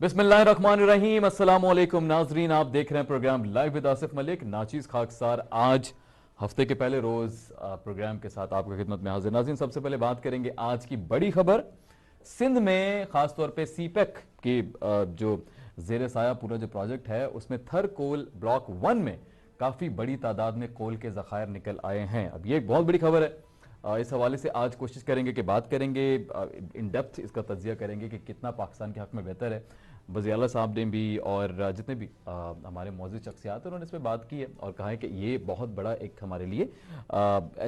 बिस्मिल्लाहिर्रहमानिर्रहीम, अस्सलाम वालेकुम नाजरीन। आप देख रहे हैं programme live with Asif Malik. नाचीज खाकसार आज हफ्ते के पहले रोज प्रोग्राम के साथ आपकी खिदमत में हाजिर। नाजरीन, सबसे पहले बात करेंगे आज की बड़ी खबर। सिंध में खासतौर पे सीपेक की जो जेर साया पूरा जो प्रोजेक्ट है उसमें थर कोल ब्लॉक 1 में काफी बड़ी तादाद में कोल के जखायर निकल आए हैं। अब ये एक बहुत बड़ी खबर है। इस हवाले से आज कोशिश करेंगे कि बात करेंगे, इन डेप्थ इसका तज्जिया करेंगे कि कितना पाकिस्तान के हक में बेहतर है। वज़ीर आला साहब ने भी और जितने भी हमारे मौजूद शख्सियात हैं उन्होंने इस पर बात की है और कहा है कि ये बहुत बड़ा एक हमारे लिए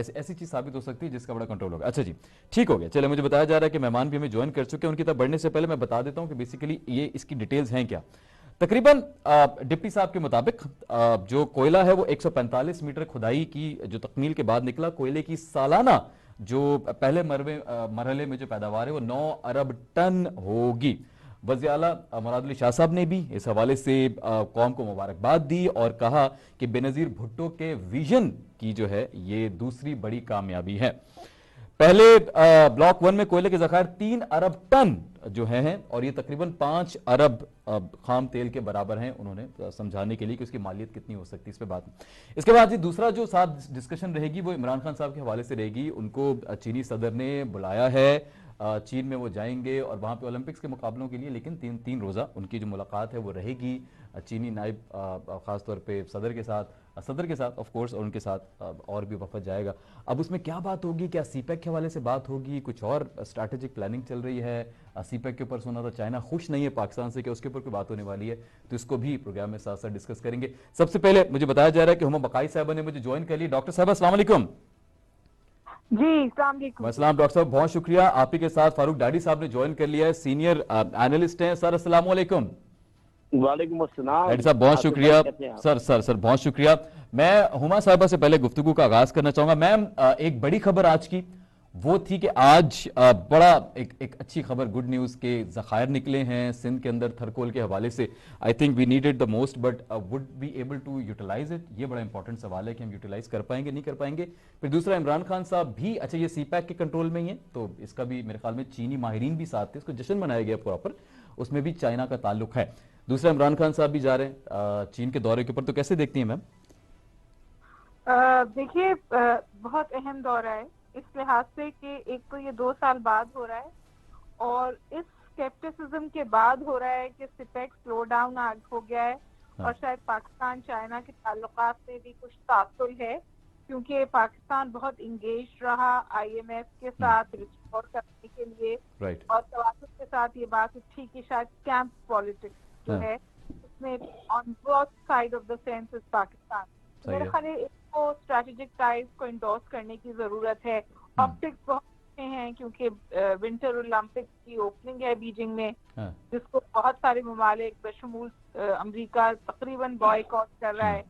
ऐसी चीज़ साबित हो सकती है जिसका बड़ा कंट्रोल होगा। अच्छा जी, ठीक हो गया। चले, मुझे बताया जा रहा है कि मेहमान भी हमें ज्वाइन कर चुके हैं। उनकी तरफ बढ़ने से पहले मैं बता देता हूँ कि बेसिकली ये इसकी डिटेल्स हैं क्या। तकरीबन डिप्टी साहब के मुताबिक जो कोयला है वो 145 मीटर खुदाई की जो तकमील के बाद निकला। कोयले की सालाना जो पहले मरहले में जो पैदावार है वो 9 अरब टन होगी। वज़ीर आला मुराद अली शाह साहब ने भी इस हवाले से कौम को मुबारकबाद दी और कहा कि बेनज़ीर भुट्टो के विजन की जो है ये दूसरी बड़ी कामयाबी है। पहले ब्लॉक 1 में कोयले के जखायर 3 अरब टन जो हैं और ये तकरीबन 5 अरब खाम तेल के बराबर हैं। उन्होंने समझाने के लिए कि उसकी मालियत कितनी हो सकती है इस पे बात। इसके बाद जी दूसरा जो साथ डिस्कशन रहेगी वो इमरान खान साहब के हवाले से रहेगी। उनको चीनी सदर ने बुलाया है, चीन में वो जाएंगे और वहाँ पे ओलंपिक्स के मुकाबलों के लिए, लेकिन तीन रोज़ा उनकी जो मुलाकात है वो रहेगी चीनी नायब ख़ासतौर पे सदर के साथ ऑफ कोर्स, और उनके साथ और भी वफद जाएगा। अब उसमें क्या बात होगी, क्या सीपेक के हवाले से बात होगी, कुछ और स्ट्रैटेजिक प्लानिंग चल रही है। सीपेक के ऊपर सुना था चाइना खुश नहीं है पाकिस्तान से, क्या उसके ऊपर कोई बात होने वाली है, तो इसको भी प्रोग्राम में साथ साथ डिस्कस करेंगे। सबसे पहले मुझे बताया जा रहा है कि हुमा बकाई साहबा ने मुझे ज्वाइन कर लिया। डॉक्टर साहब अस्सलाम वालेकुम। जी अस्सलाम वालेकुम। अस्सलाम डॉक्टर साहब, बहुत शुक्रिया। आप ही के साथ फारूक डाडी साहब ने ज्वाइन कर लिया है, सीनियर एनालिस्ट हैं। सर अस्सलाम वालेकुम। वालेकुम अस्सलाम। डाडी साहब बहुत शुक्रिया। सर बहुत शुक्रिया। मैं हुमा साहबा से पहले गुफ्तगू का आगाज करना चाहूंगा। मैम, एक बड़ी खबर आज की वो थी कि आज बड़ा एक अच्छी खबर, गुड न्यूज के जखायर निकले हैं सिंध के अंदर थरकोल के हवाले से। I think we need it the most but would be able to utilize it. ये बड़ा इंपॉर्टेंट सवाल है कि हम यूटिलाइज कर पाएंगे नहीं कर पाएंगे। फिर दूसरा, इमरान खान साहब भी, अच्छा ये सीपैक के कंट्रोल में ही है तो इसका भी मेरे ख्याल में चीनी माहिरीन भी साथ थे, इसको जश्न मनाया गया प्रॉपर, उसमें भी चाइना का ताल्लुक है। दूसरा, इमरान खान साहब भी जा रहे हैं चीन के दौरे के ऊपर, तो कैसे देखती हैं मैम? देखिए, बहुत अहम दौरा है इस लिहाज से कि एक तो ये 2 साल बाद हो रहा है और इस स्केप्टिसिज्म के बाद हो रहा है कि सिपेक स्लो डाउन हो गया है। और शायद पाकिस्तान चाइना के ताल्लुकात में भी कुछ तासुल है क्योंकि पाकिस्तान बहुत इंगेज रहा IMF के साथ रिस्टोर करने के लिए। और तवासुल के साथ ये बात उठी कि शायद कैंप पॉलिटिक्स जो है उसमें on both side of the fence is Pakistan. मेरे ख्याल है इसको स्ट्रेटेजिक टाइज को इंडोर्स करने की जरूरत है। ऑप्टिक्स बहुत अच्छे हैं क्योंकि विंटर ओलंपिक्स की ओपनिंग है बीजिंग में, जिसको बहुत सारे ममालिक बशमूल अमेरिका तकरीबन बॉयकॉट कर रहा है।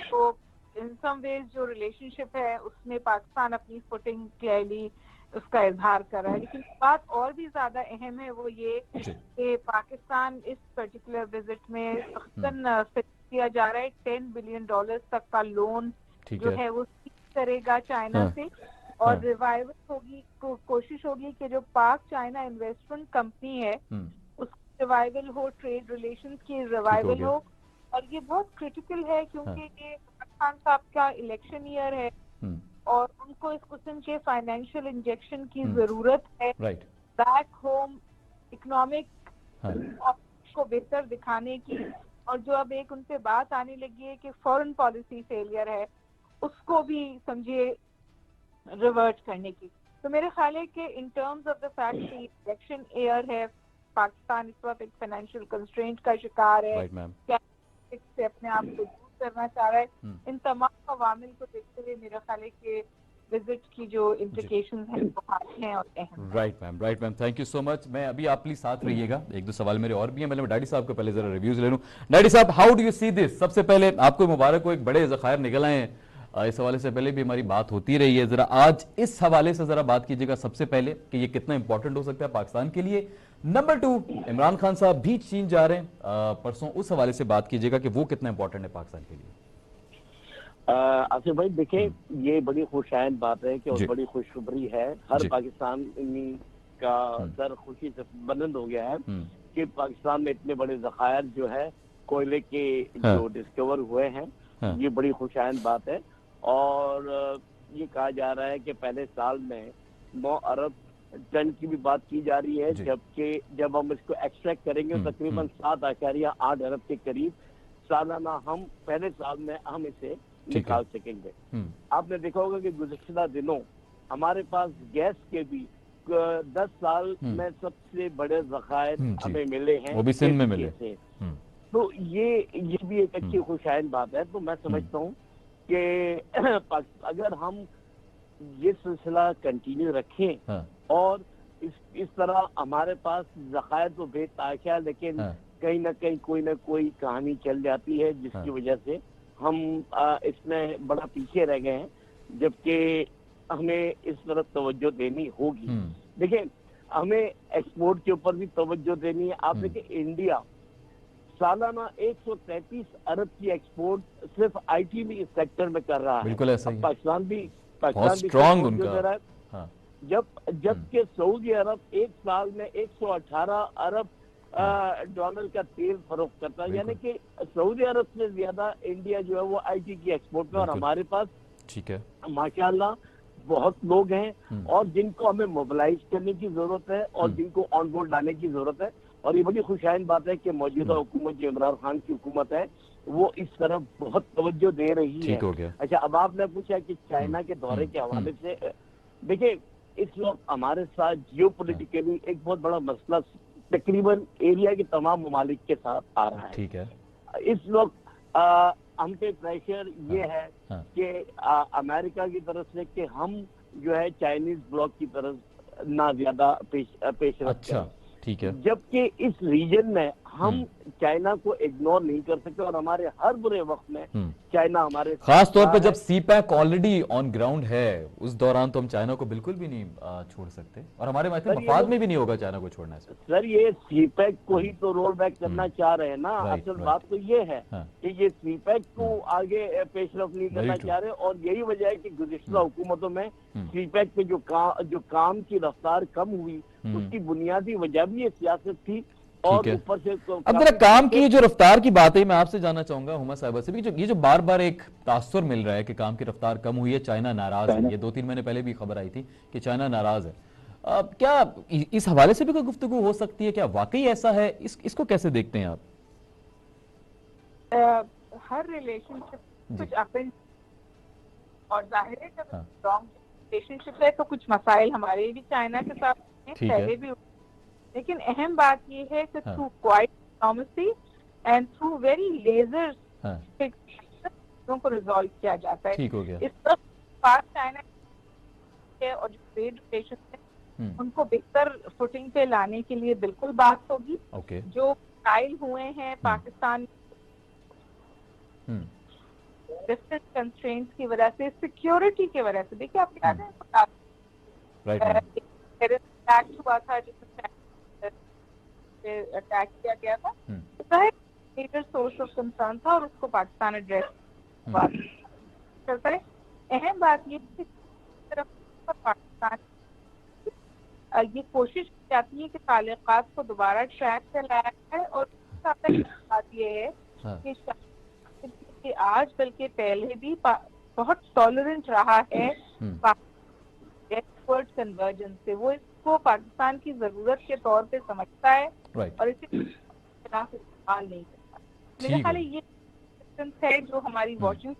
तो इन सम वेज जो रिलेशनशिप है उसमें पाकिस्तान अपनी फुटिंग क्लियरली उसका इजहार कर रहा है। लेकिन बात और भी ज्यादा अहम है, वो ये कि पाकिस्तान इस पर्टिकुलर विजिट में तकरीबन किया जा रहा है $10 बिलियन तक का लोन जो है वो करेगा चाइना से। और रिवाइवल होगी, कोशिश होगी कि जो पाक चाइना इन्वेस्टमेंट कंपनी है उसकी रिवाइवल हो, ट्रेड रिलेशंस की रिवाइवल हो। और ये बहुत क्रिटिकल है क्योंकि ये खान साहब का इलेक्शन ईयर है और उनको इस किस्म के फाइनेंशियल इंजेक्शन की जरूरत है बैक होम इकोनॉमिक को बेहतर दिखाने की। और जो अब एक उन पे बात आने लगी है कि फॉरेन पॉलिसी फेलियर है, उसको भी समझिए रिवर्ट करने की। तो मेरे ख्याल है कि in terms of the fact कि इलेक्शन ईयर है, पाकिस्तान इस वक्त एक फाइनेंशियल कंस्ट्रेंट का शिकार है, से अपने आप को दूर करना चाह रहा है। इन तमाम अवामिल को देखते हुए मेरा ख्याल है कि विजिट की जो इम्प्लिकेशंस हैं वो खास हैं और अहम। Right ma'am, thank you so much. मैं अभी आप प्लीज साथ रहिएगा, एक दो सवाल मेरे और भी हैं। मैं डाडी साहब को पहले जरा रिव्यूज ले लूं। डाडी साहब, how do you see this? सबसे पहले आपको मुबारक हो, एक बड़े जखायर निकल आए हैं। इस हवाले से पहले भी हमारी बात होती रही है, जरा आज इस हवाले से जरा बात कीजिएगा सबसे पहले कि ये कितना इंपॉर्टेंट हो सकता है पाकिस्तान के लिए। नंबर 2, इमरान खान साहब भी चीन जा रहे हैं परसों, उस हवाले से बात कीजिएगा कि वो कितना इंपॉर्टेंट है पाकिस्तान के लिए। आसिफ भाई देखिए, ये बड़ी खुशआइंद बात है कि और बड़ी खुशखबरी है, हर पाकिस्तानी का सर खुशी से बुलंद हो गया है जबकि पाकिस्तान में इतने बड़े जखायर जो है कोयले के हाँ। जो डिस्कवर हुए हैं, हाँ। ये बड़ी खुशाइंद बात है। और ये कहा जा रहा है कि पहले साल में 9 अरब टन की भी बात की जा रही है, जी। जबकि जब हम इसको एक्सट्रैक्ट करेंगे तो तकरीबन 7.8 अरब के करीब सालाना हम पहले साल में हम इसे निकाल सकेंगे। आपने देखा होगा कि गुज़श्ता दिनों हमारे पास गैस के भी 10 साल में सबसे बड़े जखायर हमें मिले हैं, वो भी सिंध में मिले से। तो ये भी एक अच्छी खुशाइन बात है। तो मैं समझता हूँ कि अगर हम ये सिलसिला कंटिन्यू रखें और इस तरह हमारे पास जखायर तो बेताशा, लेकिन कहीं ना कहीं कोई ना कोई कहानी चल जाती है जिसकी वजह से हम इसमें बड़ा पीछे रह गए हैं, जबकि हमें इस तरफ तवज्जो देनी होगी। देखिए, हमें एक्सपोर्ट के ऊपर भी तवज्जो देनी है। आप देखिए, इंडिया सालाना 133 अरब की एक्सपोर्ट सिर्फ आईटी भी इस सेक्टर में कर रहा है। बिल्कुल ऐसा ही। पाकिस्तान भी स्ट्रॉन्ग उनका। हाँ। जबकि सऊदी अरब एक साल में 118 अरब डॉलर का तेल फरोख्त करता है, यानी कि सऊदी अरब से ज्यादा इंडिया जो है वो आईटी की एक्सपोर्ट में। और हमारे पास ठीक है माशाल्लाह बहुत लोग हैं और जिनको हमें मोबिलाइज करने की जरूरत है और जिनको ऑन बोर्ड लाने की जरूरत है। और ये बड़ी खुशाइन बात है कि मौजूदा हुकूमत जो इमरान खान की हुकूमत है वो इस तरफ बहुत तवज्जो दे रही है। हो गया। अच्छा, अब आपने पूछा कि चाइना के दौरे के हवाले से, देखिए इस वक्त हमारे साथ जियोपॉलिटिकली एक बहुत बड़ा मसला तकरीबन एरिया के तमाम ममालिक के साथ आ रहा है। ठीक है। इस वक्त हम पे प्रेशर ये है कि अमेरिका की तरफ से कि हम जो है चाइनीज ब्लॉक की तरफ ना ज्यादा पेशरफ अच्छा, ठीक है। जबकि इस रीजन में हम चाइना को इग्नोर नहीं कर सकते और हमारे हर बुरे वक्त में चाइना हमारे खास तौर पे जब सीपैक ऑलरेडी ऑन ग्राउंड है उस दौरान तो हम चाइना को बिल्कुल भी नहीं छोड़ सकते और हमारे मफाद में भी नहीं होगा चाइना को छोड़ना से। सर, ये सीपैक को ही तो रोल बैक करना चाह रहे हैं ना। असल बात तो ये है कि ये सीपैक को आगे पेशरफ नहीं करना चाह रहे और यही वजह है कि गुज़िश्ता हुकूमतों में सीपैक पे जो काम की रफ्तार कम हुई उसकी बुनियादी वजह भी ये सियासत थी। और ऊपर से अब जरा काम की जो रफ्तार की बात है मैं आपसे जानना चाहूंगा हुमा साहिबा से भी, ये जो बार बार एक तासुर मिल रहा है कि काम की रफ्तार कम हुई है, चाइना नाराज है। ये 2-3 महीने पहले भी खबर आई थी कि चाइना नाराज है। क्या इस हवाले से भी कोई गुफ्तगू हो सकती है? क्या वाकई ऐसा है? इसको कैसे देखते हैं आप? हर रिलेशनशिप कुछ अप एंड और जाहिर है जब लॉन्ग रिलेशनशिप है तो कुछ मसाइल हमारे भी चाइना के साथ पहले भी, लेकिन अहम बात ये है कि through quiet diplomacy and through very larger चीजों को रिजॉल्व किया जाता है। ठीक हो गया। इस वक्त पास चाइना के और जो ट्रेड रिलेशन है उनको बेहतर फुटिंग पे लाने के लिए बिल्कुल बात होगी। जो ट्रायल हुए हैं पाकिस्तान डिस्टेंस कंस्ट्रेंट्स की वजह से, सिक्योरिटी की वजह से, देखिए आप याद है अटैक हुआ था जिसमें अटैक किया गया था, तो मेजर सोर्स ऑफ कंसर्न था और उसको पाकिस्तान एड्रेस करता है। अहम बात ये तरफ पाकिस्तान ये कोशिश की जाती है कि ताल्लुकात को दोबारा ट्रैक पे लाया है और बात ये है कि आज बल्कि पहले भी बहुत टॉलरेंट रहा है एक्सपर्ट कन्वर्जेंस से। वो इसको पाकिस्तान की जरूरत के तौर पे समझता है और इसे खिलाफ इस्तेमाल नहीं करता। मेरे ख्याल ये है जो हमारी वॉशिंग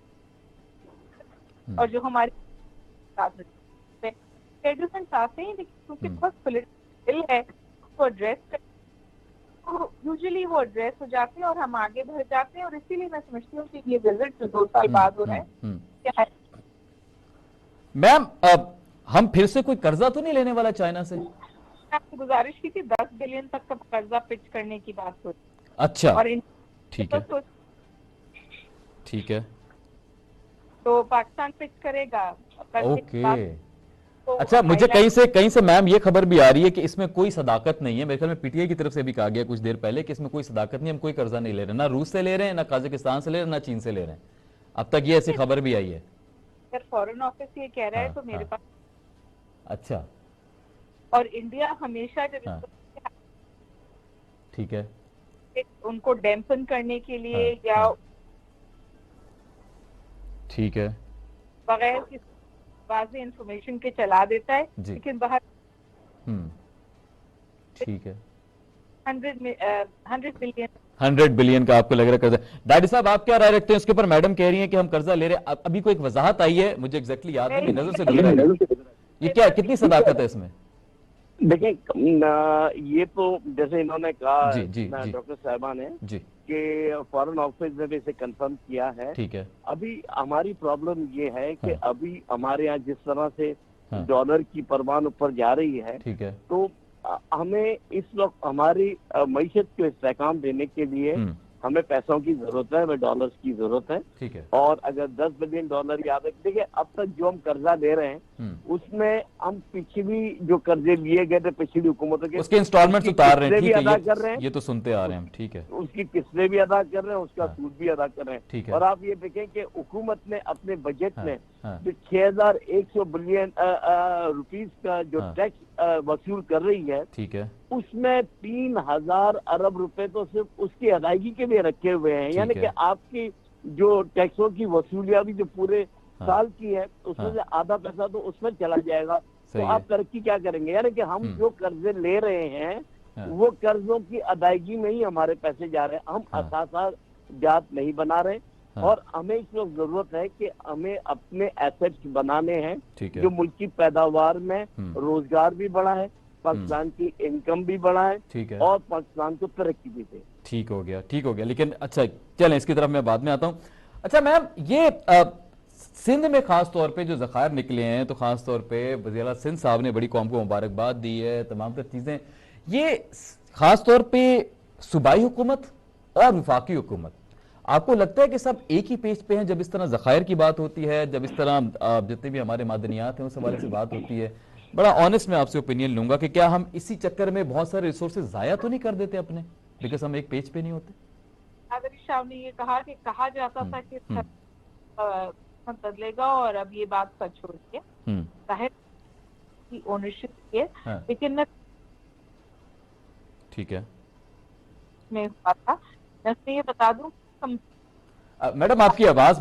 और जो हमारी चाहते हैं, क्योंकि बहुत पॉलिटिकल है उसको एड्रेस तो यूजुअली वो एड्रेस हो जाते हैं और हम आगे बढ़ जाते हैं। और इसीलिए मैं समझती हूँ कि ये विजिट जो 2 साल बाद हो रहा है क्या है। मैम, हम फिर से कोई कर्जा तो नहीं लेने वाला चाइना से? आपको गुजारिश की थी 10 बिलियन तक का कर्जा पिच करने की बात हो। अच्छा, और ठीक है, ठीक है, तो पाकिस्तान पिच करेगा। ओके। अच्छा, मुझे कहीं से मैम ये खबर भी आ रही है कि इसमें कोई सदाकत नहीं है। मेरे ख्याल में पीटीआई की तरफ से भी कहा गया कुछ देर पहले कि इसमें कोई सदाकत नहीं, हम कोई कर्जा नहीं ले रहे, ना रूस से ले रहे हैं, ना काजाकिस्तान से ले रहे हैं, ना चीन से ले रहे हैं। अब तक ये ऐसी खबर भी आई है। फॉरेन ऑफिस ये कह रहा है तो मेरे पास। अच्छा। और इंडिया हमेशा जब ठीक है, उनको डैम्पन करने के लिए हाँ, या हाँ, ठीक है, बगैर किसी वाज़ेह इंफॉर्मेशन के चला देता है, जी, लेकिन बाहर ठीक है, 100 बिलियन 100 बिलियन का आपको लग रहा है कर्जा। डैडी साहब आप क्या राय रखते हैं इसके ऊपर? मैडम कह रही हैं कि हम कर्जा ले रहे हैं, अभी कोई एक वजाहत आई है, मुझे एग्जैक्टली याद नहीं, नजर से गुजरा है। ये क्या, कितनी सदाकत है इसमें? देखिए, ये तो जैसे इन्होंने कहा जी, जी, जी, डॉक्टर साहिबा ने जी, कि फॉरेन ऑफिस ने भी इसे कंफर्म किया है। ठीक है, अभी हमारी प्रॉब्लम ये है कि हाँ, अभी हमारे यहाँ जिस तरह से हाँ, डॉलर की परवान ऊपर जा रही है, ठीक है, तो हमें इस वक्त हमारी मईशत को इस्तेकाम देने के लिए हमें पैसों की जरूरत है, हमें डॉलर्स की जरूरत है। ठीक है, और अगर 10 बिलियन डॉलर याद है, देखिए अब तक जो हम कर्जा ले रहे हैं उसमें हम पिछली जो कर्जे लिए गए थे पिछली हुकूमतों के, उसके इंस्टॉलमेंट्स उतार रहे हैं, ठीक अदा है, कर रहे हैं, ये तो सुनते आ रहे हैं हम, ठीक है, उसकी किस्तें भी अदा कर रहे हैं, उसका हाँ, सूद भी अदा कर रहे हैं। ठीक है, और आप ये देखें कि हुकूमत ने अपने बजट हाँ, में हाँ, जो 6100 बिलियन रुपीस का जो हाँ, टैक्स वसूल कर रही है, ठीक है, उसमें 3000 अरब रुपए तो सिर्फ उसकी अदायगी के लिए रखे हुए हैं। यानी है। कि आपकी जो टैक्सों की वसूलियां भी जो पूरे हाँ, साल की है, उसमें हाँ, से आधा पैसा तो उसमें चला जाएगा। तो सही आप है, तरक्की क्या करेंगे? यानी कि हम जो कर्जे ले रहे हैं हाँ, वो कर्जों की अदायगी में ही हमारे पैसे जा रहे हैं, हम हाँ, असासा जात नहीं बना रहे। हाँ, और हमें इस वक्त जरूरत है कि हमें अपने एसेट्स बनाने हैं ठीक है, जो मुल्क की पैदावार में रोजगार भी बढ़ा है, पाकिस्तान की इनकम भी बढ़ा है, ठीक है, और पाकिस्तान को तरक्की भी दे। ठीक हो गया, ठीक हो गया। लेकिन अच्छा चलें, इसकी तरफ मैं बाद में आता हूँ। अच्छा मैम, ये सिंध में खास तौर पे जो ज़खायर निकले हैं, तो खास तौर पे वज़ीर आला सिंध साहब ने बड़ी कौम को मुबारकबाद दी है, तमाम तर चीज़ें, ये खास तौर पे सूबाई हुकूमत और वफाकी हुकूमत, आपको लगता है कि सब एक ही पेज पे हैं जब इस तरह ज़खायर की बात होती है, जब इस तरह जितने भी हमारे मादनियात हैं उस हवाले से बात होती है? बड़ा ऑनेस्ट मैं आपसे ओपिनियन लूंगा कि क्या हम इसी चक्कर में बहुत सारे रिसोर्सेज ज़ाया तो नहीं कर देते अपने, बिकॉज हम एक पेज पे नहीं होते? आदरी साहब ने ये कहा कि कहा जाता था कि बदलेगा, और अब ये बात सच हो रही है, जाहिर की ओनरशिप है, लेकिन मैं ठीक है, मैं हुआ था, मैं ये बता दूं, मैडम आपकी आवाज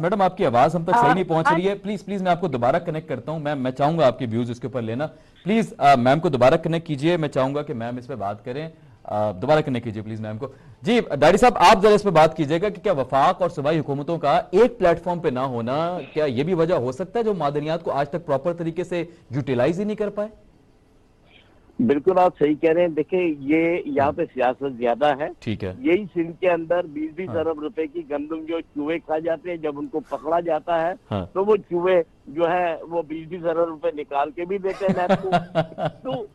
हम तक सही नहीं पहुंच रही है। प्लीज प्लीज मैं आपको दोबारा कनेक्ट करता हूं। मैं चाहूंगा आपके व्यूज इसके ऊपर लेना। प्लीज मैम को दोबारा कनेक्ट कीजिए, मैं चाहूंगा कि मैम इस पे बात करें। दोबारा कनेक्ट कीजिए प्लीज मैम को। जी डायरी साहब, आप जरा इस पे बात कीजिएगा कि क्या वफाक और सूबाई हुकूमतों का एक प्लेटफॉर्म पे ना होना, क्या ये भी वजह हो सकता है जो मादनियात को आज तक प्रॉपर तरीके से यूटिलाइज ही नहीं कर पाए? बिल्कुल आप सही कह रहे हैं। देखिए ये यहाँ पे सियासत ज्यादा है। ठीक है, यही सिंध के अंदर 20-20 अरब रुपए की गंदम जो चूहे खा जाते हैं, जब उनको पकड़ा जाता है तो वो चूहे जो है वो 20-20 अरब रुपए निकाल के भी देते हैं नैब को। तो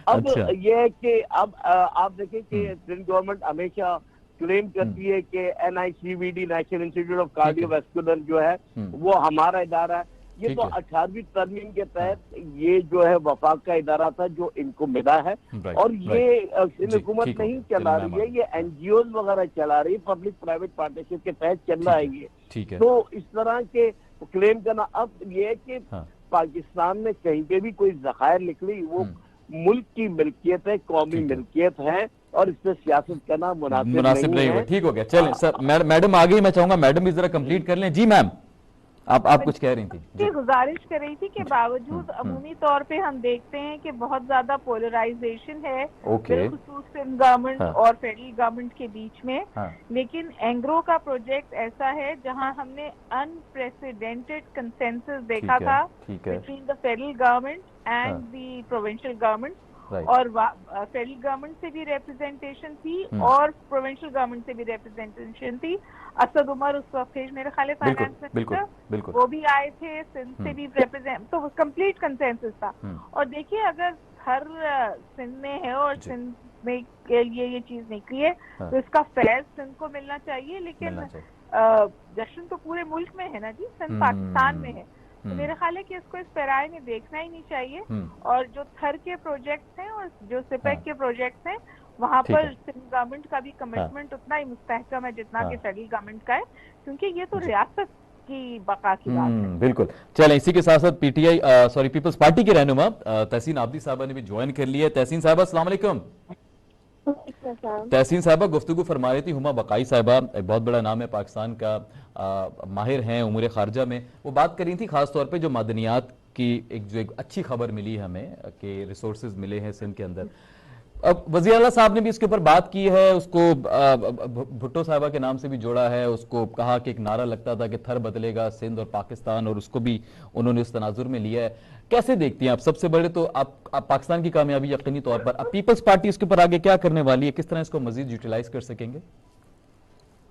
अब ये है कि अब आप देखें कि सिंध गवर्नमेंट हमेशा क्लेम करती है कि NICVD national institute of cardiovascular जो है वो हमारा इदारा है। ये तो 18वीं तरमीम के तहत ये जो है वफाक का इदारा था जो इनको मिला है, और ये सिंध हुकूमत नहीं चला रही है, ये NGOs वगैरह चला रही है, पब्लिक प्राइवेट पार्टनरशिप के तहत चल रहा है ये। तो इस तरह के क्लेम करना, अब ये है कि पाकिस्तान में कहीं पे भी कोई ज़खायर निकली वो मुल्क की मिल्कियत है, कौमी मिल्कियत है, और इस पर सियासत करना मुनासिब नहीं है। ठीक हो गया। चलें सर, मैडम आ गई, मैं चाहूंगा मैडम भी जरा कंप्लीट कर लें। जी मैम, आप कुछ कह रही थी? ये गुजारिश कर रही थी कि बावजूद अमूमी तौर पे हम देखते हैं कि बहुत ज्यादा पोलराइजेशन है बिलखुसूस सिंध गवर्नमेंट और फेडरल गवर्नमेंट के बीच में, लेकिन एंग्रो का प्रोजेक्ट ऐसा है जहां हमने अनप्रेसिडेंटेड कंसेंसस देखा था between the federal government and the provincial government, और फेडरल गवर्नमेंट से भी रिप्रेजेंटेशन थी और प्रोविंशियल गवर्नमेंट से भी रिप्रेजेंटेशन थी। असद उमर उस वक्त मेरे ख्याल फाइनेंस मिनिस्टर, वो भी आए थे, सिंध से भी रिप्रेजेंट, तो कंप्लीट कंसेंसस था। और देखिए अगर हर सिंध में है और सिंध में के लिए ये चीज निकली है तो इसका फैज सिंध को मिलना चाहिए, लेकिन जश्न तो पूरे मुल्क में है ना जी, सिंध पाकिस्तान में है। तो मेरे ख्याल है कि इसको इस पैराए में देखना ही नहीं चाहिए, और जो थर के प्रोजेक्ट्स हैं और जो सिपेक के प्रोजेक्ट्स हैं वहाँ पर सिंध गवर्नमेंट का भी कमिटमेंट उतना ही मुस्तहकम है जितना कि फेडरल गवर्नमेंट का है, क्योंकि ये तो रियासत की बका की बात है। बिल्कुल। चलें, इसी के साथ साथ पीपल्स पार्टी के रहनुमा तहसीन आबदी साहबा ने भी ज्वाइन कर लिया है। तहसीन साहबा, अस्सलाम वालेकुम। तहसीन साहबा गुफ्तगू फरमा रही थी। हुमा बकाई साहबा एक बहुत बड़ा नाम है पाकिस्तान का, माहिर हैं उमूर खारजा में। वो बात कर रही थी खास तौर पे जो मादनियात की एक अच्छी खबर मिली है हमें कि रिसोर्सेज मिले हैं सिंध के अंदर। अब वज़ीर आला साहब ने भी इसके ऊपर बात की है, उसको भुट्टो साहिबा के नाम से भी जोड़ा है, उसको कहा कि एक नारा लगता था कि थर बदलेगा सिंध और पाकिस्तान, और उसको भी उन्होंने उस तनाजुर में लिया है। कैसे देखती हैं आप? सबसे बड़े तो आप पाकिस्तान की कामयाबी यकीनी तौर पर, अब पीपल्स पार्टी इसके ऊपर आगे क्या करने वाली है, किस तरह इसको मजीद यूटिलाइज कर सकेंगे?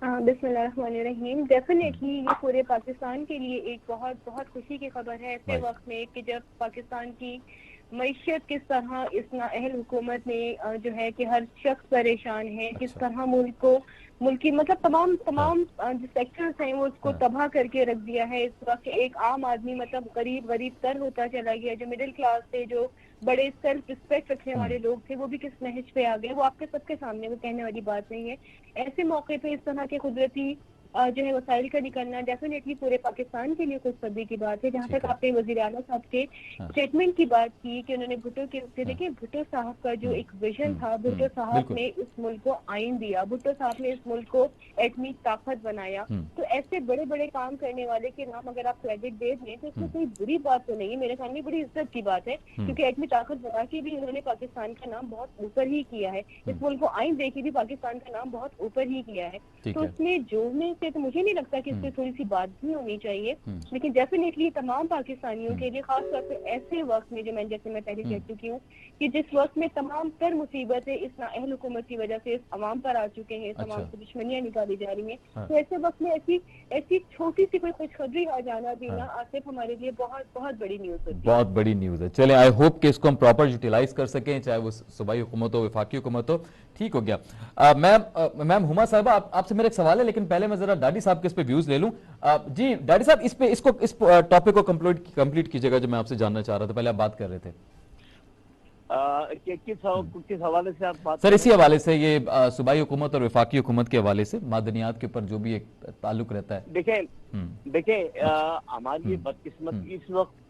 बिस्मिल्लाहिर्रहमानिर्रहीम। डेफिनेटली ये पूरे पाकिस्तान के लिए एक बहुत बहुत खुशी की खबर है ऐसे वक्त में कि जब पाकिस्तान की मईशत किस तरह इस नाअहल हुकूमत में जो है कि हर शख्स परेशान है, किस तरह मुल्क की मतलब तमाम जो सेक्टर्स हैं वो उसको तबाह करके रख दिया है। इस वक्त एक आम आदमी मतलब गरीब तर होता चला गया। जो मिडिल क्लास थे, जो बड़े सेल्फ रिस्पेक्ट रखने वाले लोग थे, वो भी किस नहज पे आ गए, वो आपके सबके सामने, वो कहने वाली बात नहीं है। ऐसे मौके पे इस तरह के कुदरती जो है वसाइल का निकलना डेफिनेटली पूरे पाकिस्तान के लिए खुशखबरी की बात है। जहाँ तक आपने वज़ीर आला साहब के स्टेटमेंट की बात की कि उन्होंने भुट्टो के देखिए भुट्टो साहब का जो एक विजन था, भुट्टो साहब ने इस मुल्क को आइन दिया, भुट्टो साहब ने इस मुल्क को एटमी ताकत बनाया। तो ऐसे बड़े बड़े काम करने वाले के नाम अगर आप क्रेडिट दे दें तो इसमें कोई बुरी बात तो नहीं है, मेरे ख्याल में बड़ी इज्जत की बात है, क्योंकि एटमी ताकत बना के भी उन्होंने पाकिस्तान का नाम बहुत ऊपर ही किया है। इस मुल्क को आइन दे के भी पाकिस्तान का नाम बहुत ऊपर ही किया है। तो इसमें जोड़ने से तो मुझे नहीं लगता कि इससे थोड़ी सी बात भी होनी चाहिए, लेकिन डेफिनेटली तमाम पाकिस्तानियों के लिए खासतौर पर ऐसे वक्त में, जो मैं जैसे मैं पहले कह चुकी हूँ कि जिस वक्त में तमाम तर मुसीबतें इस नाअहल हुकूमत की वजह से इस अवाम पर आ चुके हैं, तमाम से दुश्मनियां निकाली जा रही हैं, तो ऐसे वक्त में ऐसी छोटी सी कोई खुशखबरी आ जाना भी ना आसिफ हमारे लिए बहुत बहुत बड़ी न्यूज होती है। बहुत बड़ी न्यूज है। चले, आई होप कि इसको हम प्रॉपर यूटिलाइज कर सकें, चाहे वो सूबाई हुकूमत हो, वफाकी हुकूमत हो। ठीक हो गया। मैम हुमा साहिबा, आपसे मेरा एक सवाल है, लेकिन पहले मैं जरा डाडी साहब के इस पे व्यूज ले लूं। जी डाडी साहब, इस टॉपिक को कंप्लीट कीजिएगा जो मैं आपसे जानना चाह रहा था, पहले आप बात कर रहे थे। किस हवाले से आप बात? सर इसी हवाले से, ये सूबाई हुकूमत और वफाकी हुकूमत के हवाले से मादनियात के ऊपर जो भी एक ताल्लुक रहता है। देखें हमारी ये बदकिस्मती इस वक्त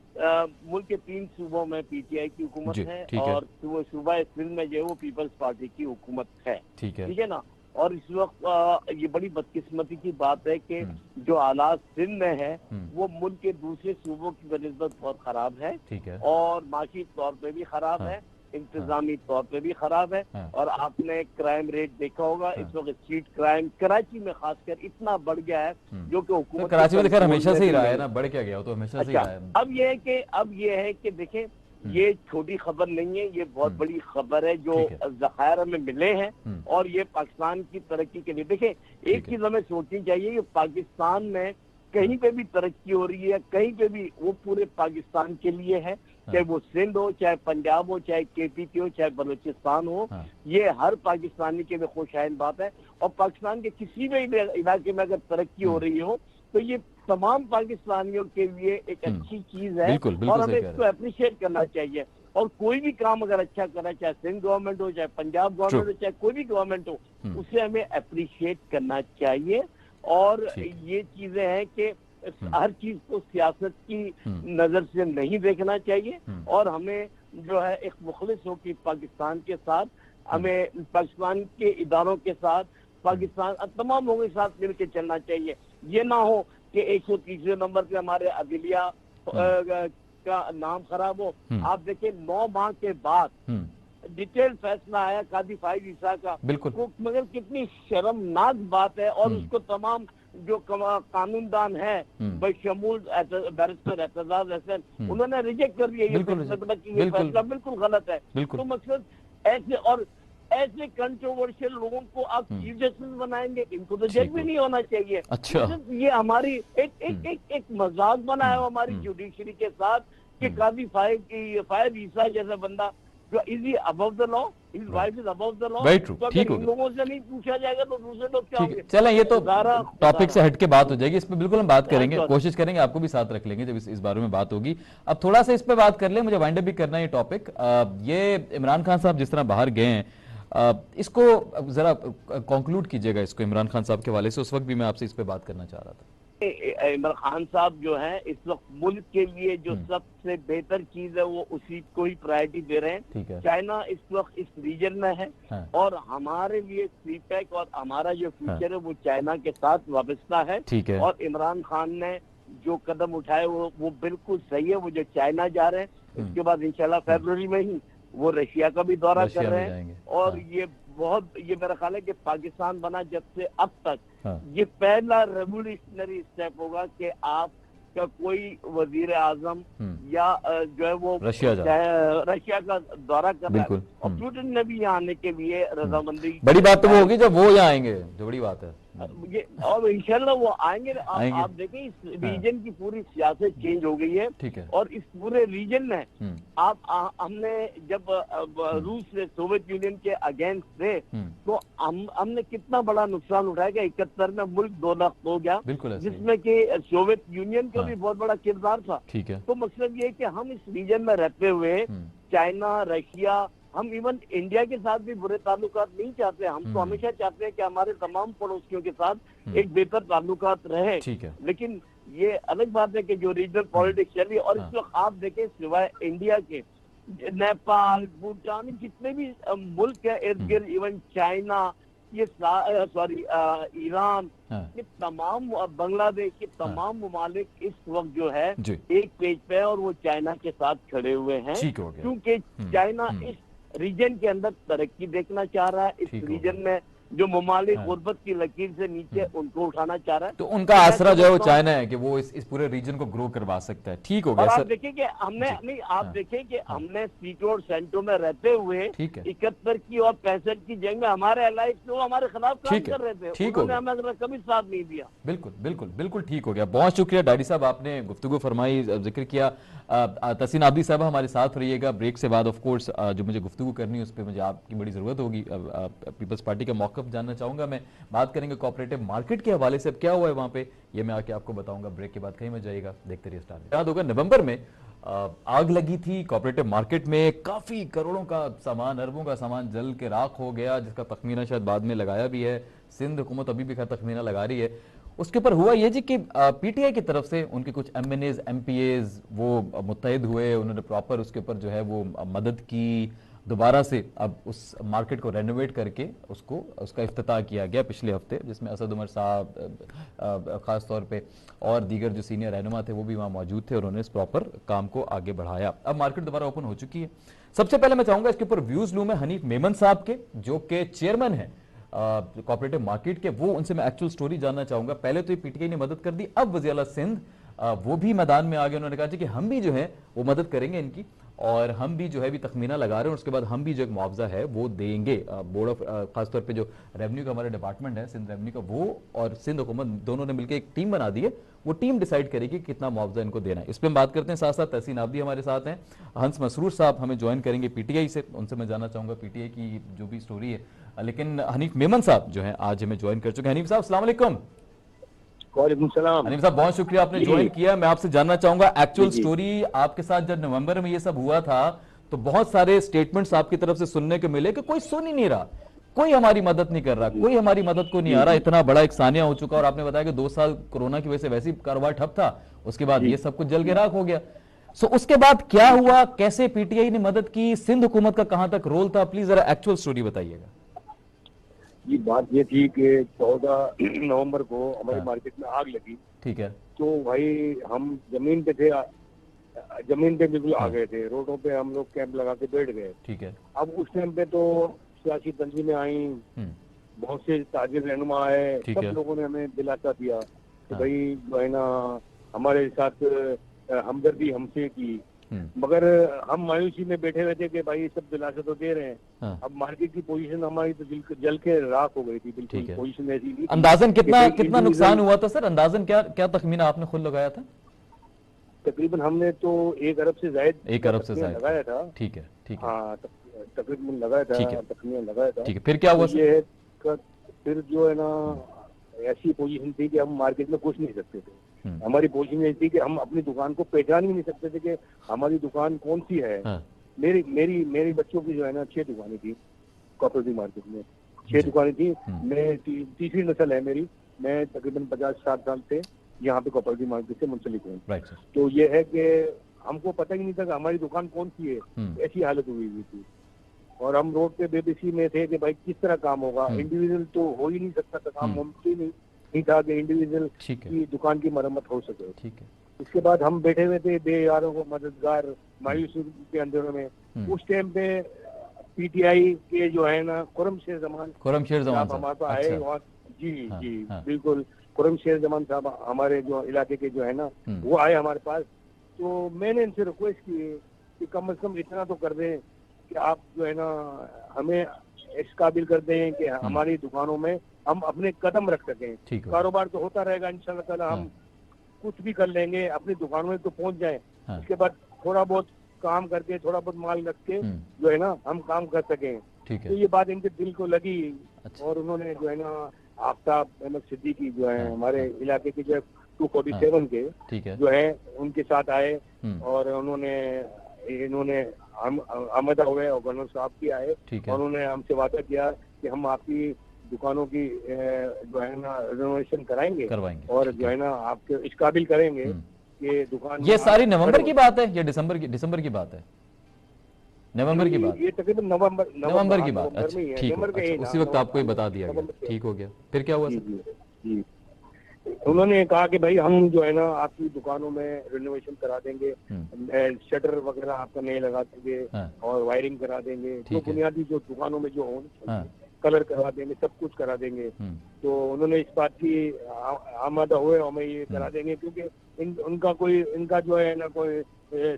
मुल्क के 3 सूबों में पीटीआई की हुकूमत है और सूबा सिंध में जो है वो पीपल्स पार्टी की हुकूमत है। ठीक है ना। और इस वक्त ये बड़ी बदकिस्मती की बात है कि जो हालात सिंध में है वो मुल्क के दूसरे सूबों की बनिस्बत बहुत खराब है और माशी तौर पे भी खराब है, इंतजामी तौर पे भी खराब है। और आपने क्राइम रेट देखा होगा, इस वक्त स्ट्रीट क्राइम कराची में खासकर इतना बढ़ गया है जो कि हुकूमत कराची में देखा हमेशा से ही रहा है ना, बढ़ क्या गया, तो हमेशा से ही रहा है। अब ये है कि देखें ये छोटी खबर नहीं है, ये बहुत बड़ी खबर है जो ज़खायर हमें मिले हैं और ये पाकिस्तान की तरक्की के लिए। देखें एक चीज हमें सोचनी चाहिए कि पाकिस्तान में कहीं पे भी तरक्की हो रही है, कहीं पे भी, वो पूरे पाकिस्तान के लिए है, चाहे वो सिंध हो, चाहे पंजाब हो, चाहे केपीके हो, चाहे बलूचिस्तान हो, ये हर पाकिस्तानी के लिए खुशहाल बात है। और पाकिस्तान के किसी भी इलाके में अगर तरक्की हो रही हो तो ये तमाम पाकिस्तानियों के लिए एक अच्छी चीज है और हमें इसको अप्रिशिएट करना चाहिए। और कोई भी काम अगर अच्छा करा, चाहे सिंध गवर्नमेंट हो, चाहे पंजाब गवर्नमेंट हो, चाहे कोई भी गवर्नमेंट हो, उसे हमें अप्रिशिएट करना चाहिए। और ये चीजें हैं कि हर चीज को सियासत की नजर से नहीं देखना चाहिए और हमें जो है एक मुखलिस हो कि पाकिस्तान के साथ, हमें पाकिस्तान के इदारों के साथ, पाकिस्तान तमाम लोगों के साथ मिलकर चलना चाहिए। ये ना हो कि 130वें नंबर पे हमारे अदलिया का नाम खराब हो। आप देखिए 9 माह के बाद डिटेल फैसला आया कादी फाइज ईसा का, मगर कितनी शर्मनाक बात है। और उसको तमाम जो कानूनदान है बशमूल बैरिस्टर एतजाज हसन, उन्होंने रिजेक्ट कर दिया। ये फैसला बिल्कुल गलत है। तो मकसद ऐसे कंट्रोवर्शियल लोगों को आप चीफ जस्टिस बनाएंगे, इनको तो जज भी नहीं होना चाहिए। अच्छा। ये हमारी एक मजाक बना है हमारी जुडिशरी के साथ कि काजी फायद ईसा जैसा बंदा जो is he above the law, his wife is above the law. Very true. ठीक हो गया। लोगों से नहीं पूछा जाएगा तो दूसरे लोग क्या होंगे? चलें, ये तो टॉपिक से हटके बात हो जाएगी, इस पे बिल्कुल हम बात करेंगे, कोशिश करेंगे आपको भी साथ रख लेंगे जब इस बारे में बात होगी। अब थोड़ा सा इस पे बात कर ले, मुझे वाइंड अप भी करना है ये टॉपिक। ये इमरान खान साहब जिस तरह बाहर गए हैं, इसको जरा कंक्लूड कीजिएगा इसको इमरान खान साहब के हवाले से। उस वक्त भी मैं आपसे इस पे बात करना चाह रहा था। इमरान खान साहब जो हैं इस वक्त मुल्क के लिए जो सबसे बेहतर चीज है वो उसी को ही प्रायोरिटी दे रहे हैं। चाइना इस वक्त इस रीजन में है और हमारे लिए सीपैक और हमारा जो फ्यूचर है वो चाइना के साथ वाबस्ता है। और इमरान खान ने जो कदम उठाए वो बिल्कुल सही है। वो जो चाइना जा रहे हैं उसके बाद इंशाल्लाह फरवरी में ही वो रशिया का भी दौरा कर रहे हैं। और ये मेरा ख्याल है कि पाकिस्तान बना जब से अब तक ये पहला रेवोल्यूशनरी स्टेप होगा कि आपका कोई वजीर आजम या जो है वो रशिया का दौरा कर रहा है। और पुतिन ने भी यहाँ आने के लिए रजामंदी। बड़ी बात तो वो होगी जब वो यहाँ आएंगे, जो बड़ी बात है ये, और इंशाल्लाह वो आएंगे। आप देखें इस रीजन की पूरी सियासत चेंज हो गई है। और इस पूरे रीजन में हमने जब रूस से सोवियत यूनियन के अगेंस्ट थे तो हमने कितना बड़ा नुकसान उठाया कि 71 में मुल्क 2 लाख हो गया, जिसमें कि सोवियत यूनियन का भी बहुत बड़ा किरदार था। तो मकसद ये है कि हम इस रीजन में रहते हुए चाइना, रशिया, हम इवन इंडिया के साथ भी बुरे ताल्लुकात नहीं चाहते। हम तो हमेशा चाहते हैं कि हमारे तमाम पड़ोसियों के साथ एक बेहतर ताल्लुकात रहे। लेकिन ये अलग बात है कि जो रीजनल पॉलिटिक्स चल रही है। और इस वक्त आप देखें सिवाय इंडिया के नेपाल, भूटान, जितने भी मुल्क है इर्द गिर्द, इवन चाइना, ये ईरान, ये तमाम, बांग्लादेश के तमाम ममालिक इस वक्त जो है एक पेज पे है और वो चाइना के साथ खड़े हुए हैं। क्योंकि चाइना इस रीजन के अंदर तरक्की देखना चाह रहा है। इस रीजन में जो ममालिक गुर्बत की लकीर से नीचे उनको उठाना चाह रहा है। तो उनका आसरा जो है वो चाइना है कि वो इस पूरे रीजन को ग्रो करवा सकता है। ठीक हो गया। आप देखें कि हमने नहीं, आप देखें कि हमने सीटों और सेंटों में रहते हुए 71 की और 65 की जंग में हमारे एलाइज वो हमारे खिलाफ काम कर रहे थे। उन्होंने हमें कभी साथ नहीं दिया। बिल्कुल बिल्कुल बिल्कुल ठीक हो गया। बहुत शुक्रिया डायरी साहब, आपने गुफ्तगू फरमाई, जिक्र किया। तहसीन आबदी साहब हमारे साथ रहिएगा। ब्रेक से बाद ऑफ कोर्स जो मुझे गुफ्तगू करनी है उस पर मुझे आपकी बड़ी जरूरत होगी। पीपल्स पार्टी का मौक़िफ़ जानना चाहूंगा मैं। बात करेंगे कोऑपरेटिव मार्केट के हवाले से, अब क्या हुआ है वहां पे ये मैं आके आपको बताऊंगा। ब्रेक के बाद कहीं मत जाइएगा, देखते रहिए स्टार। याद होगा नवंबर में आग लगी थी कोऑपरेटिव मार्केट में, काफी करोड़ों का सामान, अरबों का सामान जल के राख हो गया, जिसका तखमीना शायद बाद में लगाया भी है। सिंध हुकूमत अभी भी तखमीना लगा रही है। उसके ऊपर हुआ ये जी कि पीटीआई की तरफ से उनके कुछ एमएनएज, एमपीएज वो मुत्तहिद हुए, उन्होंने प्रॉपर उसके ऊपर जो है वो मदद की। दोबारा से अब उस मार्केट को रेनोवेट करके उसका इफ्तिताह किया गया पिछले हफ्ते, जिसमें असद उमर साहब खास तौर पे और दीगर जो सीनियर रहनुमा थे वो भी वहाँ मौजूद थे। उन्होंने इस प्रॉपर काम को आगे बढ़ाया। अब मार्केट दोबारा ओपन हो चुकी है। सबसे पहले मैं चाहूंगा इसके ऊपर व्यूज लूं मैं हनीफ मेमन साहब के, जो कि चेयरमैन है कोऑपरेटिव मार्केट के। वो उनसे मैं एक्चुअल स्टोरी जानना चाहूंगा। पहले तो ये पीटीआई ने मदद कर दी, अब वज़ीर आला सिंध वो भी मैदान में आ गए। उन्होंने कहा कि हम भी जो है वो मदद करेंगे इनकी, और हम भी जो है भी तखमीना लगा रहे हैं, उसके बाद हम भी जो एक मुआवजा है वो देंगे। बोर्ड ऑफ खासतौर पे जो रेवेन्यू का हमारा डिपार्टमेंट है सिंध रेवेन्यू का, वो और सिंध हुकूमत दोनों ने मिलकर एक टीम बना दी है। वो टीम डिसाइड करेगी कितना मुआवजा इनको देना है। इस पर हम बात करते हैं। साथ साथ तहसीन आबदी हमारे साथ हैं, हंस मसरूर साहब हमें ज्वाइन करेंगे पीटीआई से। उनसे मैं जानना चाहूंगा पीटीआई की जो भी स्टोरी है। लेकिन हनीफ मेमन साहब जो है आज हमें ज्वाइन कर चुके हैं। हनीफ साहब अस्सलाम वालेकुम। वालेकुम सलाम। हनीफ साहब बहुत शुक्रिया आपने ज्वाइन किया। मैं आपसे जानना चाहूंगा एक्चुअल स्टोरी। आपके साथ जब नवंबर में ये सब हुआ था तो बहुत सारे स्टेटमेंट्स आपकी तरफ से सुनने को मिले कि कोई सुन ही नहीं रहा, कोई हमारी मदद नहीं कर रहा, कोई हमारी मदद को नहीं आ रहा। इतना बड़ा एक सानिया हो चुका। और आपने बताया कि 2 साल कोरोना की वजह से वैसे ही कारोबार ठप था, उसके बाद ये सब कुछ जल के राख हो गया। सो उसके बाद क्या हुआ, कैसे पीटीआई ने मदद की, सिंध हुकूमत का कहां तक रोल था, प्लीज जरा एक्चुअल स्टोरी बताइएगा। ये बात ये थी कि 14 नवंबर को हमारी मार्केट में आग लगी। ठीक है। तो भाई हम जमीन पे थे, जमीन पे बिल्कुल आ गए थे, रोडों पे हम लोग कैंप लगा के बैठ गए। ठीक है। अब उस टाइम पे तो सियासी तंजीमें आई, बहुत से ताजिर रहनुमा आए, सब लोगों ने हमें दिलासा दिया कि भाई जो है ना हमारे साथ हमदर्दी हमसे की। मगर हम मायूसी में बैठे हुए थे कि भाई सब दिलासा तो दे रहे हैं। अब मार्केट की पोजीशन हमारी तो जल के राख हो गई थी, बिल्कुल पोजीशन ऐसी नहीं। अंदाजन कितना नुकसान हुआ था सर, अंदाजन क्या तखमीना आपने खुद लगाया था? तकरीबन हमने तो 1 अरब से ज्यादा लगाया था। ठीक है। ठीक है। हाँ तकरीबन लगाया था, तकरीबन लगाया था। ठीक है। फिर क्या हुआ? ये फिर जो है ना ऐसी पोजीशन थी कि हम मार्केट में घुस नहीं सकते थे। हमारी पोजीशन ऐसी थी कि हम अपनी दुकान को पहचान ही नहीं सकते थे कि हमारी दुकान कौन सी है। मेरी बच्चों की जो है ना 6 दुकानें थी कोऑपरेटिव मार्केट में, 6 दुकानें थी। मैं तीसरी नस्ल है मेरी, मैं तकरीबन 50-60 साल से यहाँ पे कॉपरेटिव मार्केट से मुंसलिक हैं। Right sir. तो ये है कि हमको पता ही नहीं था कि हमारी दुकान कौन सी है, ऐसी हालत हुई थी। और हम रोड पे बेबसी में थे कि भाई किस तरह काम होगा, इंडिविजुअल तो हो ही नहीं सकता था, काम मुमकिन नहीं था कि इंडिविजुअल की दुकान की मरम्मत हो सके। ठीक है। इसके बाद हम बैठे हुए थे बेयारों को मददगार मायूसी के अंदर में। उस टाइम पे पीटीआई के जो है ना खुरम शेर जमान साहब हमारे पास आए वहाँ। जी जी बिल्कुल, खुरम शेर जमान साहब हमारे जो इलाके के जो है ना वो आए हमारे पास। तो मैंने इनसे रिक्वेस्ट की कि कम से कम इतना तो कर दें कि आप जो है ना हमें इस काबिल कर दें कि हमारी दुकानों में हम अपने कदम रख सकें। कारोबार तो होता रहेगा इंशाल्लाह ताला, हम कुछ भी कर लेंगे, अपनी दुकानों में तो पहुंच जाएं। इसके बाद थोड़ा बहुत काम करके, थोड़ा बहुत माल रख के जो है ना हम काम कर सकें। तो ये बात इनके दिल को लगी। और उन्होंने जो है ना आफ्ताब अहमद सिद्दीकी जो है हमारे इलाके के जो 247 के जो है उनके साथ आए और इन्होंने अहमद हुए और गवर्नर साहब भी आए और उन्होंने हमसे वादा किया कि हम आपकी दुकानों की जो है ना रिनोवेशन करवाएंगे और जो है ना आपके इस काबिल करेंगे कि दुकान। ये सारी नवंबर की बात है या दिसंबर की बात है? नवंबर की बात, ये तकरीबन नवंबर की बात। अच्छा ठीक है, उसी वक्त आपको ही बता दिया गया। ठीक हो गया, फिर क्या हुआ? जी उन्होंने कहा कि भाई हम जो है ना आपकी दुकानों में रिनोवेशन करा देंगे, शटर वगैरह आपका नए लगा देंगे और वायरिंग करा देंगे, जो बुनियादी जो दुकानों में जो हो कलर करवा देंगे, सब कुछ करा देंगे। तो उन्होंने इस बात की आमादा हुए और मैं ये करा देंगे क्योंकि इनका जो है ना कोई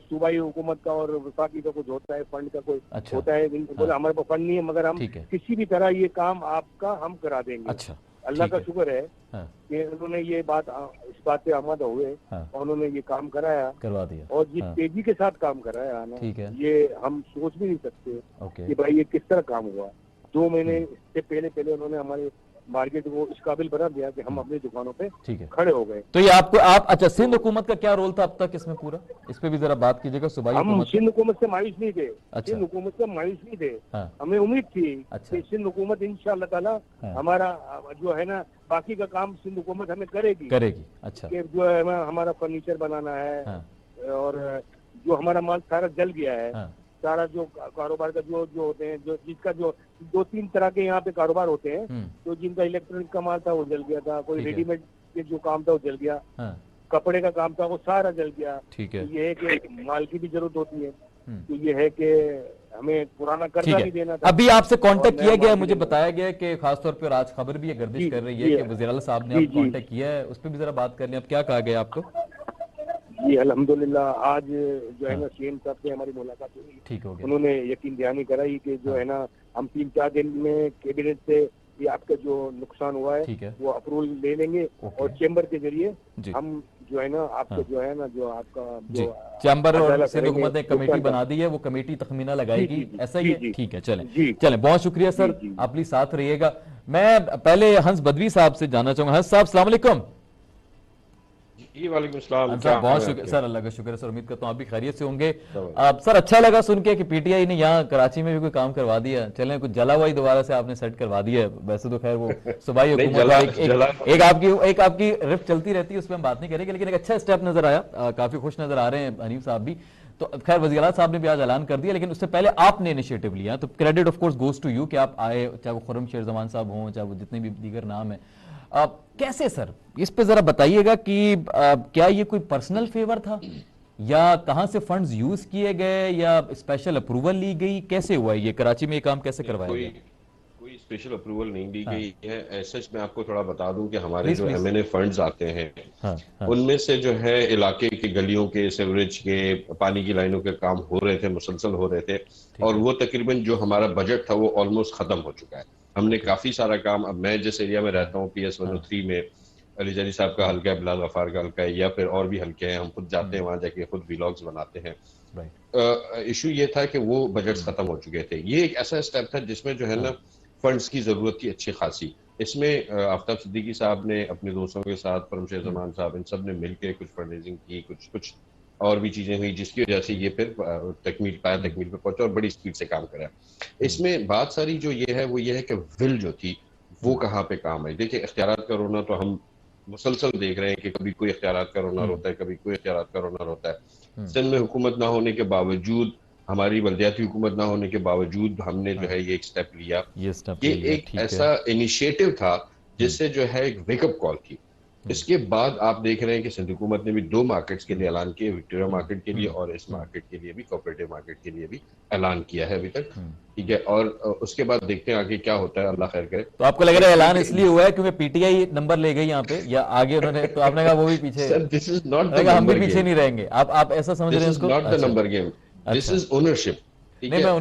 सूबाई हुकूमत का और वफाकी का कुछ होता है, फंड का कोई होता है। बोले हमारे पास फंड नहीं है मगर हम किसी भी तरह ये काम आपका हम करा देंगे। अच्छा, अल्लाह का शुक्र है कि उन्होंने ये बात इस बात पे आमादा हुए और उन्होंने ये काम करवा दिया और जिस तेजी के साथ काम कराया ना, ये हम सोच भी नहीं सकते कि भाई ये किस तरह काम हुआ। 2 महीने से पहले उन्होंने हमारे मार्केट को इस काबिल बना दिया कि हम अपनी दुकानों पे खड़े हो गए। तो ये अच्छा सिंध हुकूमत का क्या रोल था अब तक इसमें पूरा? इस पे भी जरा बात कीजिएगा। सूबाई हम सिंध हुकूमत से मायूस नहीं थे। सिंध हुकूमत से मायूस नहीं थे। हमें उम्मीद थी कि सिंध हुकूमत इंशाअल्लाह ताला हमारा जो है ना बाकी का काम सिंध हुकूमत हमें करेगी। अच्छा, कि जो है हमारा फर्नीचर बनाना है और जो हमारा माल सारा जल गया है, सारा जो कारोबार का जो होते हैं, जो जिसका जो 2-3 तरह के यहाँ पे कारोबार होते हैं, तो जिनका इलेक्ट्रॉनिक का माल था वो जल गया था, कोई रेडीमेड के जो काम था वो जल गया, कपड़े का काम था वो सारा जल गया। ठीक है। ये है कि माल की भी जरूरत होती है, तो ये है कि हमें पुराना कर्जा भी देना था। अभी आपसे कांटेक्ट किया गया, मुझे बताया गया कि खासतौर पर आज खबर भी गर्दिश कर रही है कि वज़ीर आला साहब ने कांटेक्ट किया है, उस पर भी जरा बात कर लें। अब क्या कहा गया आपको? जी अल्हम्दुलिल्लाह, आज जो है ना सीएम साहब से हमारी मुलाकात हुई। ठीक हो गया। उन्होंने यकीन दहानी कराई कि जो है ना हम 3-4 दिन में कैबिनेट से ये आपका जो नुकसान हुआ है वो अप्रूवल ले लेंगे और चेंबर के जरिए हम जो है ना आपको जो है ना जो आपका जो चैम्बर और सिंध हुकूमत ने कमेटी बना दी है, वो कमेटी तखमीना लगाएगी। ऐसा ही है? ठीक है, चलें बहुत शुक्रिया सर, आप प्लीज साथ रहिएगा। मैं पहले हंस बदवी साहब से जानना चाहूंगा। हंस साहब अस्सलाम वालेकुम। वालेकुम सलाम। बहुत शुक्र सर, अल्लाह का शुक्र है सर, उम्मीद करता हूँ आप भी खैरियत से होंगे। सर अच्छा लगा सुन के कि पीटीआई ने यहाँ कराची में भी कोई काम करवा दिया। चलें, कुछ जला हुआ ही दोबारा से आपने सेट करवा दिया है। वैसे तो खैर वो सूबाई हुकूमत एक आपकी रिफ्ट चलती रहती है, उसमें हम बात नहीं करेंगे, लेकिन एक अच्छा स्टेप नजर आया, काफी खुश नजर आ रहे हैं हनीफ साहब भी। तो खैर वज़ीर आला साहब ने भी आज ऐलान कर दिया, लेकिन उससे पहले आपने इनिशिएटिव लिया, तो credit of course goes to you कि आप आए, चाहे वो खुर्रम शेर जमान साहब हों, चाहे वो जितने भी दीगर नाम है। कैसे सर, इस पे जरा बताइएगा कि क्या ये कोई पर्सनल फेवर था या कहां से फंड्स यूज किए गए या स्पेशल अप्रूवल ली गई? कैसे हुआ ये कराची में ये काम कैसे करवाया गया? कोई स्पेशल अप्रूवल नहीं दी गई है। सच मैं आपको थोड़ा बता दूं कि हमारे जो एमएनए फंड्स आते हैं उनमें से जो है इलाके की गलियों के, सीवरेज के, पानी की लाइनों के काम हो रहे थे, मुसलसल हो रहे थे, और वो तकरीबन जो हमारा बजट था वो ऑलमोस्ट खत्म हो चुका है। हमने काफी सारा काम, अब मैं जिस एरिया में रहता हूँ PS 103 में अली जानी साहब का हल्का है, बिलाल गफार का हल्का है, या फिर और भी हल्के हैं, हम खुद जाते हैं वहां जाके खुद व्लॉग्स बनाते हैं। इशू ये था कि वो बजट खत्म हो चुके थे। ये एक ऐसा स्टेप था जिसमें जो है ना फंड्स की जरूरत थी अच्छी खासी। इसमें आफ्ताब सिद्दीकी साहब ने अपने दोस्तों के साथ, परमशेर जमान साहब, इन सब ने मिलकर कुछ फंड रेजिंग की, कुछ और भी चीजें हुई जिसकी वजह से ये फिर तकमील पे पहुंचा और बड़ी स्पीड से काम करा। इसमें बात सारी जो ये है वो ये है कि विल जो थी वो कहाँ पे काम है। देखिए इख्तियारात का रोना तो हम मुसलसल देख रहे हैं कि कभी कोई इख्तियारात का रोना होता है, कभी कोई इख्तियारात का रोना होता है। सिंध में हुकूमत ना होने के बावजूद, हमारी बल्दियाती हुकूमत ना होने के बावजूद हमने जो है ये एक स्टेप लिया। ये एक ऐसा इनिशिएटिव था जिससे जो है एक वेकअप कॉल थी। इसके बाद आप देख रहे हैं कि सिंध हुकूमत ने भी 2 मार्केट्स के लिए ऐलान किए, विक्टोरिया मार्केट के लिए और इस मार्केट के लिए भी, कोऑपरेटिव मार्केट के लिए भी ऐलान किया है अभी तक, ठीक है। और उसके बाद देखते हैं आगे क्या होता है, अल्लाह खैर करे। तो आपको लग रहा है ऐलान इसलिए हुआ है क्योंकि पीटीआई नंबर ले गई यहाँ पे, या आगे उन्होंने, तो आपने कहा वो भी पीछे? सर, दिस इज नॉट, हम भी पीछे नहीं रहेंगे, आप ऐसा समझ रहे हैं इसको? Not the number game, this is ownership. या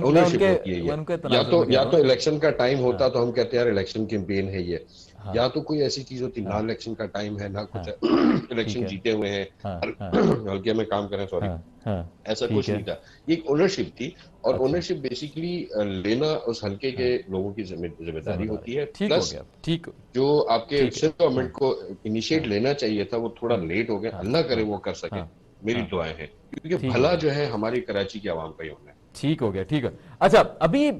तो इलेक्शन का टाइम होता तो हम कहते हैं यार इलेक्शन कैंपेन है ये, या तो कोई ऐसी चीज होती, ना इलेक्शन का टाइम है ना कुछ, इलेक्शन जीते हुए हैं, हल्के में काम करें, सॉरी, ऐसा कुछ नहीं था। ये एक ओनरशिप थी, और ओनरशिप बेसिकली लेना उस हल्के के लोगों की जिम्मेदारी होती है। प्लस जो आपके गवर्नमेंट को इनिशिएट लेना चाहिए था वो थोड़ा लेट हो गया, अल्लाह करे वो कर सके, मेरी दुआएं हैं, क्योंकि भला जो है हमारी कराची की आवाम का ही होना है। ठीक हो गया, ठीक है। अच्छा, अभी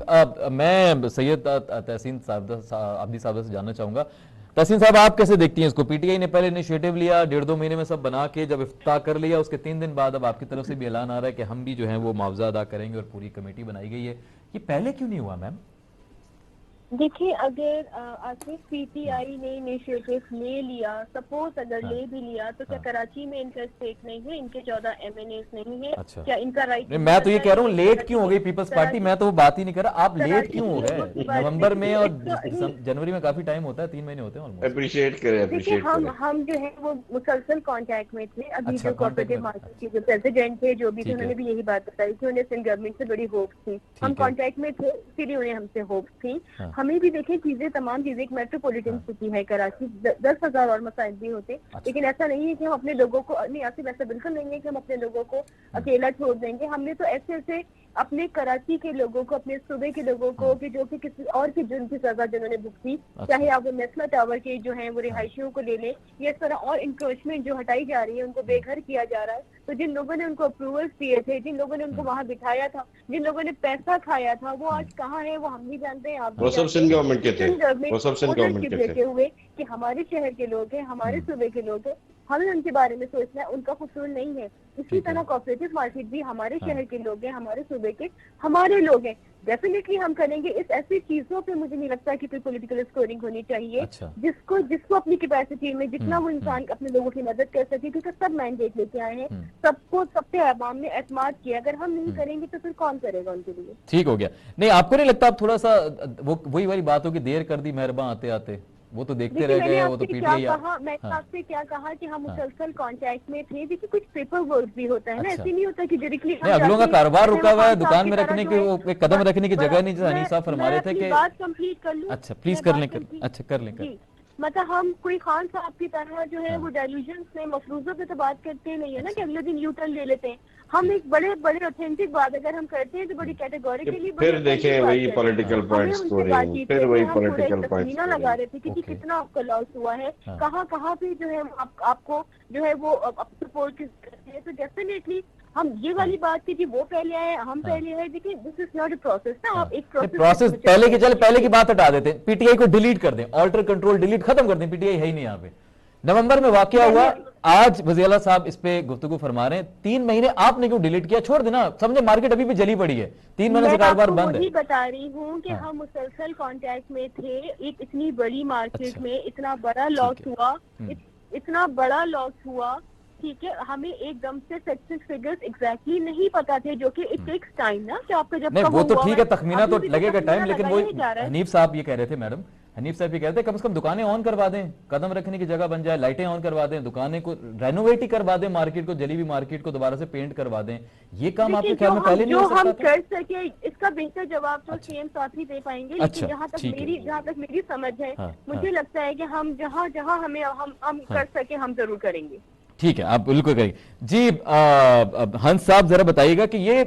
मैं सैयद तहसीन आब्दी साहब से जानना चाहूंगा, तहसीन साहब आप कैसे देखती हैं इसको? पीटीआई ने पहले इनिशिएटिव लिया, 1.5-2 महीने में सब बना के जब इफ्ताह कर लिया, उसके 3 दिन बाद अब आपकी तरफ से भी ऐलान आ रहा है कि हम भी जो है वो मुआवजा अदा करेंगे और पूरी कमेटी बनाई गई है। ये पहले क्यों नहीं हुआ मैम? देखिए, अगर आसिफ पीटीआई ने इनिशिएटिव ले लिया, सपोज अगर ले भी लिया, तो क्या कराची में इनका स्टेक नहीं है? इनके 14 एमएनएस नहीं है? अच्छा। क्या इनका राइट? मैं तो ये कह रहा हूँ लेट क्यों हो गई पीपल्स पार्टी, मैं तो वो बात ही नहीं कर रहा, आप लेट क्यों हो गए? नवंबर में और जनवरी में काफी टाइम होता है, 3 महीने होते हैं ऑलमोस्ट। अप्रिशिएट करें। देखिए, हम जो है वो मुसलसल कॉन्टैक्ट में थे। अभी जो कोऑपरेटिव मार्केट के जो प्रेसिडेंट थे, जो भी थे, उन्होंने भी यही बात बताई कि उन्हें सिंध गवर्नमेंट से बड़ी होप्स थी। हम कॉन्टैक्ट में थे, इसीलिए उन्हें हमसे होप्स थी। हमें भी देखिए तमाम चीजें, एक मेट्रोपॉलिटन सिटी है कराची, 10,000 और मसाइल भी होते, लेकिन ऐसा नहीं है कि हम अपने लोगों को, नहीं आसिफ, ऐसा बिल्कुल नहीं है कि हम अपने लोगों को अकेला छोड़ देंगे। हमने तो ऐसे ऐसे अपने कराची के लोगों को, अपने सूबे के लोगों को, कि जो कि किसी और की जुर्म की सजा जिन्होंने भुगती, चाहे आप वो नेस्मा टावर के जो है वो रिहायशियों को ले लें, या इस तरह और इंक्रोचमेंट जो हटाई जा रही है, उनको बेघर किया जा रहा है, तो जिन लोगों ने उनको अप्रूवल्स दिए थे, जिन लोगों ने उनको वहां बिठाया था, जिन लोगों ने पैसा खाया था, वो आज कहाँ है वो हम भी जानते हैं, आप भी लेते हुए कि हमारे शहर के लोग हैं, हमारे सूबे के लोग हैं, हमें उनके बारे में सोचना है, उनका कसूर नहीं है। इसी तरह कोऑपरेटिव मार्केट भी हमारे शहर के लोग हैं, हमारे सूबे के हमारे लोग हैं, डेफिनेटली हम करेंगे। इस ऐसी चीजों पे मुझे नहीं लगता कि कोई पॉलिटिकल स्कोरिंग होनी चाहिए। जिसको अपनी कैपेसिटी में जितना वो इंसान अपने लोगों की मदद कर सके, क्योंकि सब मैंडेट लेके आए हैं, सबको, सबसे अवाम ने एतमाद किया। अगर हम नहीं करेंगे तो फिर कौन करेगा उनके लिए? ठीक हो गया। नहीं, आपको नहीं लगता आप थोड़ा सा वही वाली बात होगी, देर कर दी मेहरबान आते आते, वो तो देखते रह गए, वो तो पीटीआई। मैंने आपसे क्या कहा कि हम मुसलसल कांटेक्ट में थे। देखिए, कुछ पेपर वर्क भी होता है ना, ऐसे नहीं होता कि डायरेक्टली अगलों का कारोबार रुका हुआ है, दुकान में रखने की वो कदम रखने की जगह नहीं, जैसे हनीफ साहब फरमा रहे थे कि बात कंप्लीट कर लूं। अच्छा, प्लीज कर लें। अच्छा, कर लें। मतलब हम कोई खान साहब की तरह जो है वो डायल्यूजन में, मफरूजों पे तो बात करते नहीं है ना, कि अगले दिन यू टर्न ले लेते हैं। हम एक बड़े बड़े ऑथेंटिक बात अगर हम करते हैं तो बड़ी कैटेगोरिकली, फिर देखें वही पॉलिटिकल पॉइंट्स स्कोरिंग, फिर वही पॉलिटिकल पॉइंट्स लगा रहे थे कि कितना आपका लॉस हुआ है, कहाँ कहाँ पे जो है आपको जो है वो सपोर्ट करते हैं। तो डेफिनेटली हम ये वाली बात की, वो पहले आए, हम पहले आए। देखिए, this is not a process ना, आप एक प्रोसेस पहले की बात हटा देते हैं, पीटीआई को डिलीट कर दें, ऑल्टर कंट्रोल डिलीट खत्म कर दें, पीटीआई है ही नहीं यहाँ पे। नवंबर में वाकया हुआ, आज वज़ीर साहब इस पे गुफ्तगू फरमा रहे हैं, 3 महीने आपने क्यों डिलीट किया? छोड़ देना, समझे मार्केट अभी भी जली पड़ी है, 3 महीने से कारोबार बंद है। मैं बता रही हूँ कि हम मुसलसल कांटेक्ट में थे। एक इतनी बड़ी मार्केट में इतना बड़ा लॉस हुआ, इतना बड़ा लॉस हुआ, ठीक है। हमें एकदम से सक्सेस फिगर्स एग्जैक्टली नहीं पता थे, जो कि इट टेक्स टाइम ना, कि आपका जब नहीं, वो तो ठीक है, तखमीना तो लगेगा टाइम, लेकिन वो हनीफ साहब ये कह रहे थे, मैडम हनीफ साहब ये कहते हैं कम से कम दुकानें ऑन करवा दें, कदम रखने की जगह बन जाए, लाइटें ऑन करवा दें, दुकानें को रेनोवेट ही करवा दें, मार्केट को, जली हुई मार्केट को दोबारा से पेंट करवा दें। ये काम आपके ख्याल में पहले नहीं हो सकता? हम कर सके, इसका बेहतर जवाब तो सीएम साथ ही दे पाएंगे। लेकिन जहाँ तक मेरी समझ है, मुझे लगता है कि हम जहाँ जहाँ हमें हम कर सके, हम जरूर करेंगे। ठीक है, आप बिल्कुल करेंगे जी। हंस साहब जरा बताइएगा कि ये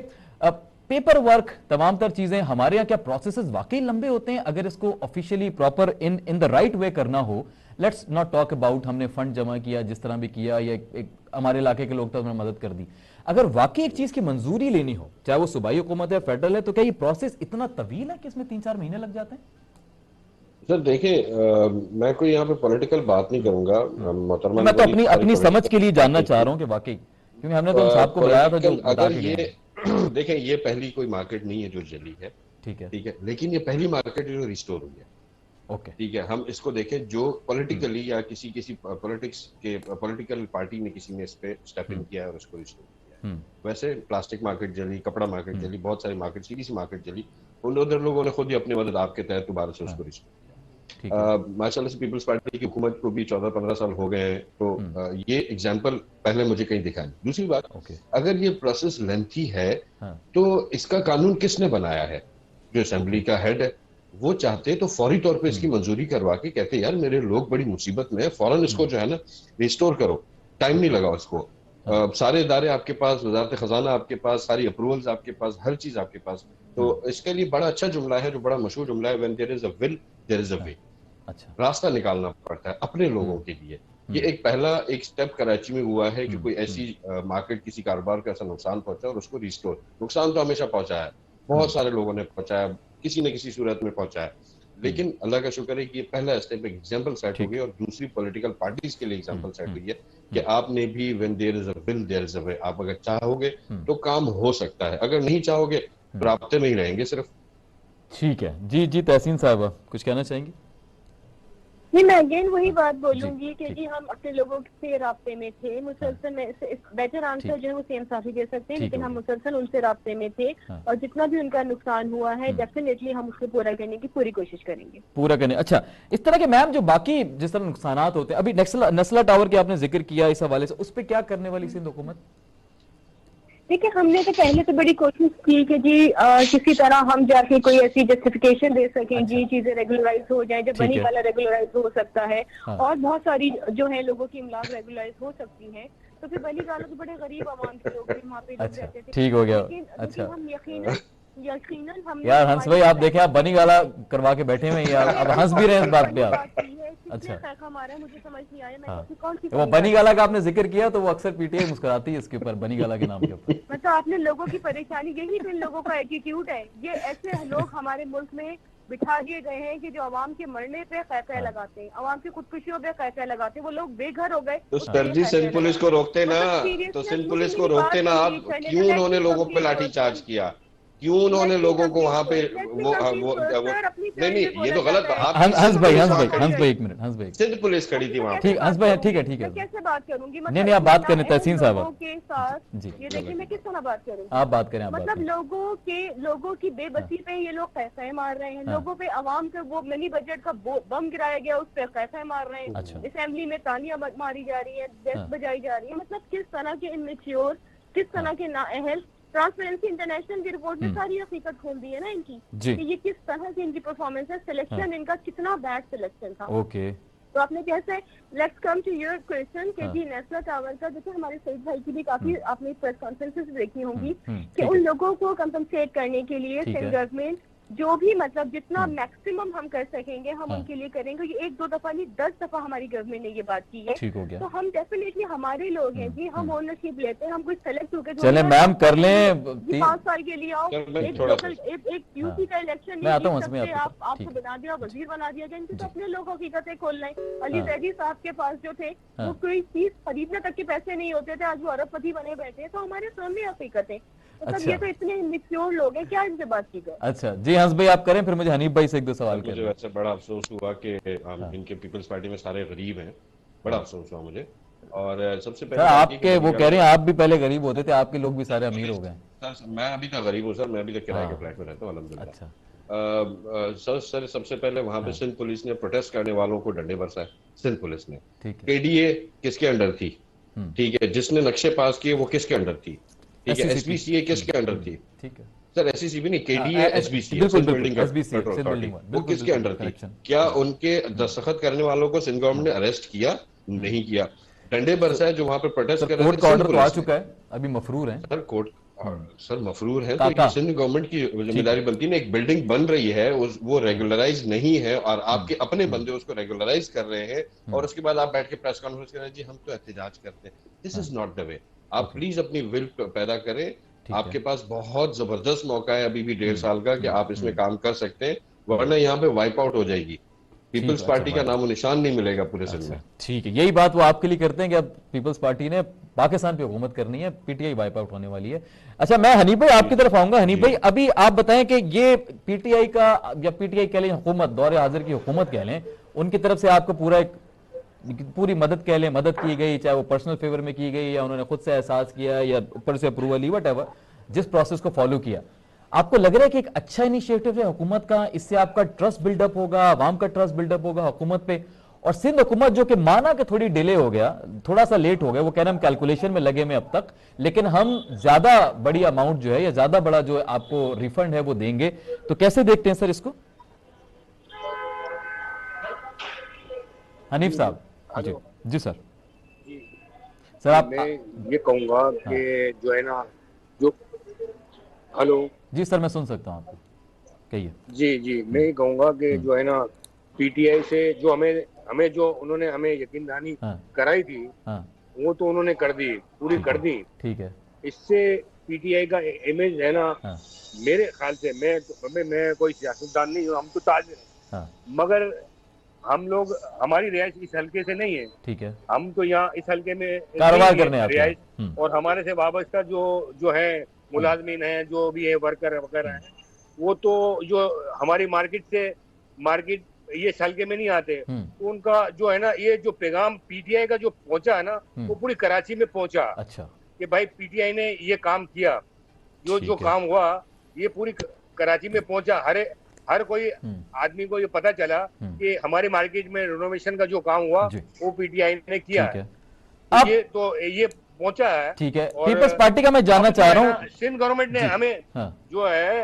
पेपर वर्क, तमाम तर चीजें, हमारे यहाँ क्या प्रोसेसेस वाकई लंबे होते हैं? अगर इसको officially proper in the right way करना हो, लेट्स नॉट टॉक अबाउट हमने फंड जमा किया जिस तरह भी किया, या एक हमारे इलाके के लोग तो हमने मदद कर दी, अगर वाकई एक चीज की मंजूरी लेनी हो, चाहे वो सूबाई हुकूमत है, फेडरल है, तो क्या ये प्रोसेस इतना तवील है कि इसमें 3-4 महीने लग जाते हैं? सर देखिए, मैं कोई यहाँ पे पॉलिटिकल बात नहीं करूंगा मोहतरमा। मैं तो अपनी समझ के लिए जानना चाह रहा हूँ कि वाकई, क्योंकि हमने तो साहब को बुलाया था जो अगर ये देखें, ये पहली कोई मार्केट नहीं है जो जली है, ठीक है, लेकिन ये पहली मार्केट जो रिस्टोर हुई है। ओके, ठीक है, हम इसको देखें जो पॉलिटिकली या किसी पॉलिटिकल पार्टी ने किसी ने इस पे स्टेप इन किया है और उसको रिस्टोर किया है। वैसे प्लास्टिक मार्केट जली, कपड़ा मार्केट जली, बहुत सारी मार्केट, सीधी मार्केट जली, उन उधर लोगों ने खुद ही अपनी मदद आपके तहत दोबारा से उसको रिस्टोर किया। माशाल्लाह से पीपल्स पार्टी की हुकूमत को भी 14-15 साल हो गए हैं, तो ये एग्जाम्पल पहले मुझे कहीं दिखा नहीं। दूसरी बात, अगर ये प्रोसेस लेंथी है तो इसका कानून किसने बनाया है? जो असेंबली का हेड है, वो चाहते तो फौरी तौर पे इसकी मंजूरी करवा के कहते यार मेरे लोग बड़ी मुसीबत में है, फौरन इसको जो है ना रिस्टोर करो, टाइम नहीं लगा उसको। सारे इदारे आपके पास, वजारत खजाना आपके पास, सारी अप्रूवल्स आपके पास, हर चीज आपके पास। तो इसके लिए बड़ा अच्छा जुमला है, जो बड़ा मशहूर जुमला है, when there is a will there is a way. अच्छा, रास्ता निकालना पड़ता है अपने लोगों के लिए। ये एक स्टेप कराची में हुआ है कि कोई ऐसी मार्केट, किसी कारोबार को ऐसा नुकसान पहुंचा और उसको रिस्टोर। नुकसान तो हमेशा पहुंचा है, बहुत सारे लोगों ने पहुंचाया, किसी न किसी सूरत में पहुंचाया, लेकिन अल्लाह का शुक्र है कि ये पहला स्टेप एग्जाम्पल सेट हो गई और दूसरी पॉलिटिकल पार्टीज के लिए एग्जाम्पल सेट हुई है कि आपने भी when there is a will there is a way, आप अगर चाहोगे तो काम हो सकता है, अगर नहीं चाहोगे तो राब्ते में ही रहेंगे सिर्फ। ठीक है जी तहसीन साहब कुछ कहना चाहेंगी? नहीं, मैं अगेन वही बात बोलूंगी कि जी हम अपने लोगों से राब्ते में थे मुसलसल। में बेटर आंसर जो है वो सेम साफी दे सकते हैं, लेकिन हम मुसलसल उनसे राब्ते में थे और जितना भी उनका नुकसान हुआ है डेफिनेटली हम उसको पूरा करने की पूरी कोशिश करेंगे, पूरा करने। अच्छा, इस तरह के मैम जो बाकी जिस तरह नुकसान होते हैं, अभी नस्ला टावर के आपने जिक्र किया, इस हवाले से उस पर क्या करने वाली सिंध हुकूमत? देखिए, हमने तो पहले तो बड़ी कोशिश की कि जी किसी तरह हम जाके कोई ऐसी जस्टिफिकेशन दे सकें। अच्छा। जी चीजें रेगुलराइज हो जाएं, जब बनी वाला रेगुलराइज हो सकता है। हाँ। और बहुत सारी जो है लोगों की इमलाक रेगुलराइज हो सकती है, तो फिर बनी वाला तो बड़े गरीब आवाम के लोग भी वहाँ पे रहते थे। ठीक हो गया। अच्छा, हम यकीनन हम यार हंस भाई, आप देखें, आप बनी वाला करवा के बैठे हुए यार, अब हंस भी रहे हैं इस बात पे आप। अच्छा, मुझे समझ नहीं आया। हाँ। कौन सी वो बनी गाला का आपने जिक्र किया तो वो अक्सर पीटीआई मुस्कुराती है इसके ऊपर, बनी गाला के नाम के ऊपर। मतलब आपने लोगों की परेशानी, यही तो इन लोगों का एटीट्यूड है। ये ऐसे लोग हमारे मुल्क में बिठा दिए गए हैं कि जो आवाम के मरने पे खैफे लगाते हैं, आवाम की खुदकुशियों पे खैफे लगाते हैं। वो लोग बेघर हो गए तो सर जी सिंध पुलिस को रोकते ना, तो सिंध पुलिस को रोकते ना आप। क्यों उन्होंने लोगों पे लाठीचार्ज किया? क्यों उन्होंने लोगों को वहाँ पे वो नहीं, ये तो गलत। हंस भाई एक मिनट, हंस भाई, सिंध पुलिस खड़ी थी वहाँ। ठीक, हंस भाई ठीक है। कैसे बात करूंगी? नहीं आप बात करें तहसीन साहब के साथ जी। ये देखिए मैं किस तरह बात करूँ, आप बात करें। मतलब लोगों की बेबसी पे ये लोग पैसे मार रहे हैं। लोगों पे आवाम का वो मिनी बजट का बम गिराया गया, उस पर पैसे मार रहे हैं। असेंबली में तालियां मारी जा रही है, डेस्क बजाई जा रही है। मतलब किस तरह के इमेच्योर, किस तरह के नाअहल। ट्रांसपेरेंसी इंटरनेशनल की रिपोर्ट में सारी हकीकत खोल दी है ना इनकी, कि ये किस तरह की इनकी परफॉर्मेंस है। सिलेक्शन इनका कितना बैड सिलेक्शन था। ओके, तो आपने कैसे, let's come to your question कि जी नेस्ला टावर का, जैसे हमारे सईद भाई की भी काफी आपने प्रेस कॉन्फ्रेंसेस देखी होंगी कि उन लोगों को कंपनसेट करने के लिए सिंध गवर्नमेंट जो भी मतलब जितना मैक्सिमम हम कर सकेंगे हम उनके लिए करेंगे। ये 1-2 दफा नहीं 10 दफा हमारी गवर्नमेंट ने ये बात की है। ठीक हो गया। तो हम डेफिनेटली हमारे लोग हैं जी, हम ओनरशिप लेते हैं। हम कुछ सेलेक्ट होकर चले मैम कर लें 5 साल के लिए आओ, एक यूपी का इलेक्शन नहीं जीत सकते आप, आपको बना दिया, वजीर बना दिया गया। इनके तो अपने लोग हकीकतें खोल रहे हैं। अली जैदी साहब के पास जो थे वो कोई चीज खरीदने तक के पैसे नहीं होते थे, आज वो अरबपति बने बैठे। तो हमारे सामने हकीकतें, मतलब ये तो इतने मैच्योर लोग हैं, क्या इनसे बात की जाए? अच्छा जी हंस भाई आप करें, फिर मुझे हनीफ भाई से 1-2 सवाल मुझे वैसे बड़ा अफसोस हुआ कि इनके पीपल्स पार्टी में सारे गरीब हैं, बड़ा अफसोस हुआ मुझे। और सबसे पहले आपके वो कह रहे हैं आप भी पहले गरीब होते थे, आपके लोग भी सारे अमीर हो गए। सर मैं अभी तक गरीब हूँ सर, मैं अभी तक किराए के फ्लैट में रहता हूँ अल्हम्दुलिल्लाह। सर सबसे पहले वहाँ पे सिंध पुलिस ने प्रोटेस्ट करने वालों को डंडे बरसाए। सिंध पुलिस ने, केडीए किसके अंडर थी? ठीक है, जिसने नक्शे पास किए वो किसके अंडर थी? ठीक है, एसबीसीए किसके अंडर थी? ठीक है सर, एससीसी भी नहीं, केडीए एसबीसीए बिल्डिंग वो किसके अंडर थी? क्या उनके दस्तखत करने वालों को सिंध गवर्नमेंट ने अरेस्ट किया? नहीं किया। डंडे बरसाए जो वहाँ पे प्रोटेस्ट कर रहे थे। कोर्ट का ऑर्डर आ चुका है, अभी मफरूर है सर। कोर्ट सर मफरूर है तो सिंध गवर्नमेंट की जिम्मेदारी बनती है। एक बिल्डिंग बन रही है, वो रेगुलराइज नहीं है और आपके अपने बंदे उसको रेगुलराइज कर रहे हैं और उसके बाद आप बैठ के प्रेस कॉन्फ्रेंस कर रहे हैं जी हम तो एहतजाज करते हैं। This is not the way. आप प्लीज अपनी विल पैदा करें। आपके पास बहुत जबरदस्त मौका है अभी भी 1.5 साल का कि आप इसमें काम कर सकते हैं, वरना यहाँ पे वाइप आउट हो जाएगी। पीपल्स पार्टी का नामो निशान नहीं मिलेगा पूरे सिंध में। ठीक है, यही बात वो आपके लिए करते हैं कि अब पीपल्स पार्टी ने पाकिस्तान पे हुकूमत करनी है, पीटीआई वाइप आउट होने वाली है। अच्छा, मैं हनीफ भाई आपकी तरफ आऊंगा। हनीफ भाई, अभी आप बताएं कि ये पीटीआई का या पीटीआई कह लें हुकूमत, दौरे हाजिर की हुकूमत कह लें, उनकी तरफ से आपको पूरी मदद कह लें, मदद की गई, चाहे वो पर्सनल फेवर में की गई या उन्होंने खुद से एहसास किया या ऊपर से अप्रूवल ली, वट जिस प्रोसेस को फॉलो किया, आपको लग रहा है कि एक अच्छा इनिशिएटिव है हुकूमत का, इससे आपका ट्रस्ट बिल्डअप होगा, आवाम का ट्रस्ट बिल्डअप होगा हुकूमत पे? और सिंध हुकूमत जो कि माना कि थोड़ी डिले हो गया, थोड़ा सा लेट हो गया, वो कह रहे हैं हम कैलकुलेशन में लगे में अब तक, लेकिन हम ज्यादा बड़ी अमाउंट जो है या ज्यादा बड़ा जो आपको रिफंड है वो देंगे, तो कैसे देखते हैं सर इसको? हनीफ साहब। जी सर। सर आप, मैं ये कहूंगा कि जो है ना, जो हेलो जी सर, मैं सुन सकता हूँ आपको, कहिए। जी, मैं ये कहूंगा कि जो है ना, पीटीआई से जो हमें जो उन्होंने हमें यकीन दहानी कराई थी, वो तो उन्होंने कर दी, पूरी कर दी। ठीक है। इससे पीटीआई का इमेज है ना, मेरे ख्याल से, मैं कोई सियासतदान नहीं हूँ, हम तो ताजिर हैं, मगर हम लोग, हमारी रिहाइश इस हल्के से नहीं है। ठीक है। हम तो यहाँ इस हल्के में कारोबार करने आते हैं, रिहाइश और हमारे से वाबस्ता जो है मुलाजमीन है, जो भी है वर्कर वगैरह है, वो तो जो हमारी मार्केट ये इस हल्के में नहीं आते, तो उनका जो है ना, ये जो पैगाम पीटीआई का जो पहुंचा है ना, वो पूरी कराची में पहुंचा। अच्छा। कि भाई पीटीआई ने ये काम किया, जो काम हुआ ये पूरी कराची में पहुंचा, हर कोई आदमी को ये पता चला कि हमारी मार्केट में रिनोवेशन का जो काम हुआ वो पीटीआई ने किया है। ये पहुंचा है। ठीक है। पीपल्स पार्टी का मैं जानना चाह रहा हूँ, सिंध गवर्नमेंट ने हमें जो है,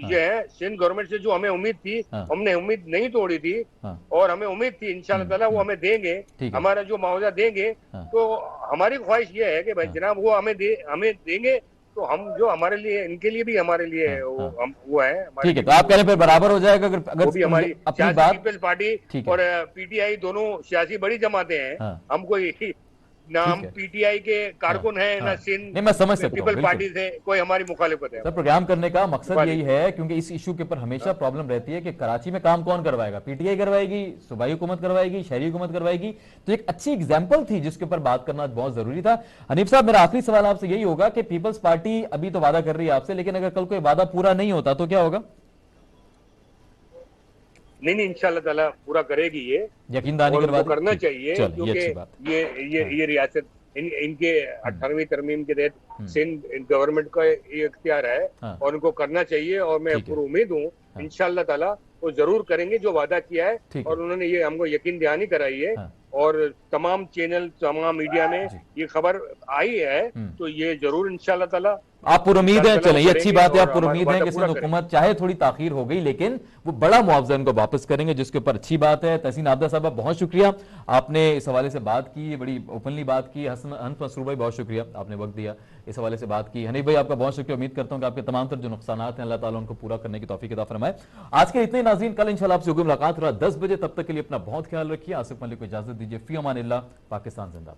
ये है सिंध गवर्नमेंट से जो हमें उम्मीद थी, हमने उम्मीद नहीं तोड़ी थी, और हमें उम्मीद थी इंशाल्लाह ताला वो हमें देंगे, हमारा जो मुआवजा देंगे। तो हमारी ख्वाहिश ये है कि भाई जनाब वो हमें देंगे, तो हम जो हमारे लिए, इनके लिए भी हमारे लिए वो है। ठीक है, तो आप कह रहे हैं बराबर हो जाएगा अगर वो भी हमारी पीपल्स पार्टी और पीटीआई दोनों सियासी बड़ी जमातें हैं। हम कोई ना हम पीटीआई के कारकुन हैं, ना सिंध मैं समझ सकता हूं, पीपल पार्टी से कोई हमारी मुखालिफत है। सर, प्रोग्राम करने का मकसद यही है, क्योंकि इस इशू के ऊपर हमेशा प्रॉब्लम रहती है कि कराची में काम कौन करवाएगा, पीटीआई करवाएगी, सूबाई हुकूमत करवाएगी, शहरी हुकूमत करवाएगी। तो एक अच्छी एग्जाम्पल थी जिसके ऊपर बात करना बहुत जरूरी था। हनीफ साहब, मेरा आखिरी सवाल आपसे यही होगा कि पीपल्स पार्टी अभी तो वादा कर रही है आपसे, लेकिन अगर कल कोई वादा पूरा नहीं होता तो क्या होगा? नहीं, इंशाल्लाह ताला पूरा करेगी, ये यकीनदानी करना चाहिए, क्योंकि ये रियासत इनके 18वीं तरमीम के तहत सिंध गवर्नमेंट का ये इख्तियार है और उनको करना चाहिए, और मैं पूरी उम्मीद हूँ इंशाल्लाह ताला वो जरूर करेंगे जो वादा किया है। और उन्होंने ये हमको यकीन दहानी कराई है, और तमाम चैनल, तमाम मीडिया में ये खबर आई है, तो ये जरूर इंशाल्लाह ताला आप पुरुमीद हैं। चलें, ये अच्छी बात है, आप पुरुमीद हैं कि सिंध हुकूमत चाहे थोड़ी ताखीर हो गई लेकिन वो बड़ा मुआवजा इनको वापस करेंगे, जिसके ऊपर अच्छी बात है। तहसीन आबदा साहब, बहुत शुक्रिया, आपने इस हवाले से बात की, बड़ी ओपनली बात की। हंस मसरूर भाई, बहुत शुक्रिया, आपने वक्त दिया, इस हवाले से बात की। हनीफ भाई, आपका बहुत शुक्रिया। उम्मीद करता हूं कि आपके तमाम तर जो नुकसान हैं अल्लाह ताला उनको पूरा करने की तौफीक अता फरमाए। आज के इतने नाज़रीन, कल इंशाल्लाह आपसे होगी मुलाकात रात 10 बजे। तब तक के लिए अपना बहुत ख्याल रखिए। आसिफ मलिक को इजाजत दीजिए। फी अमानिल्लाह। पाकिस्तान जिंदाबाद।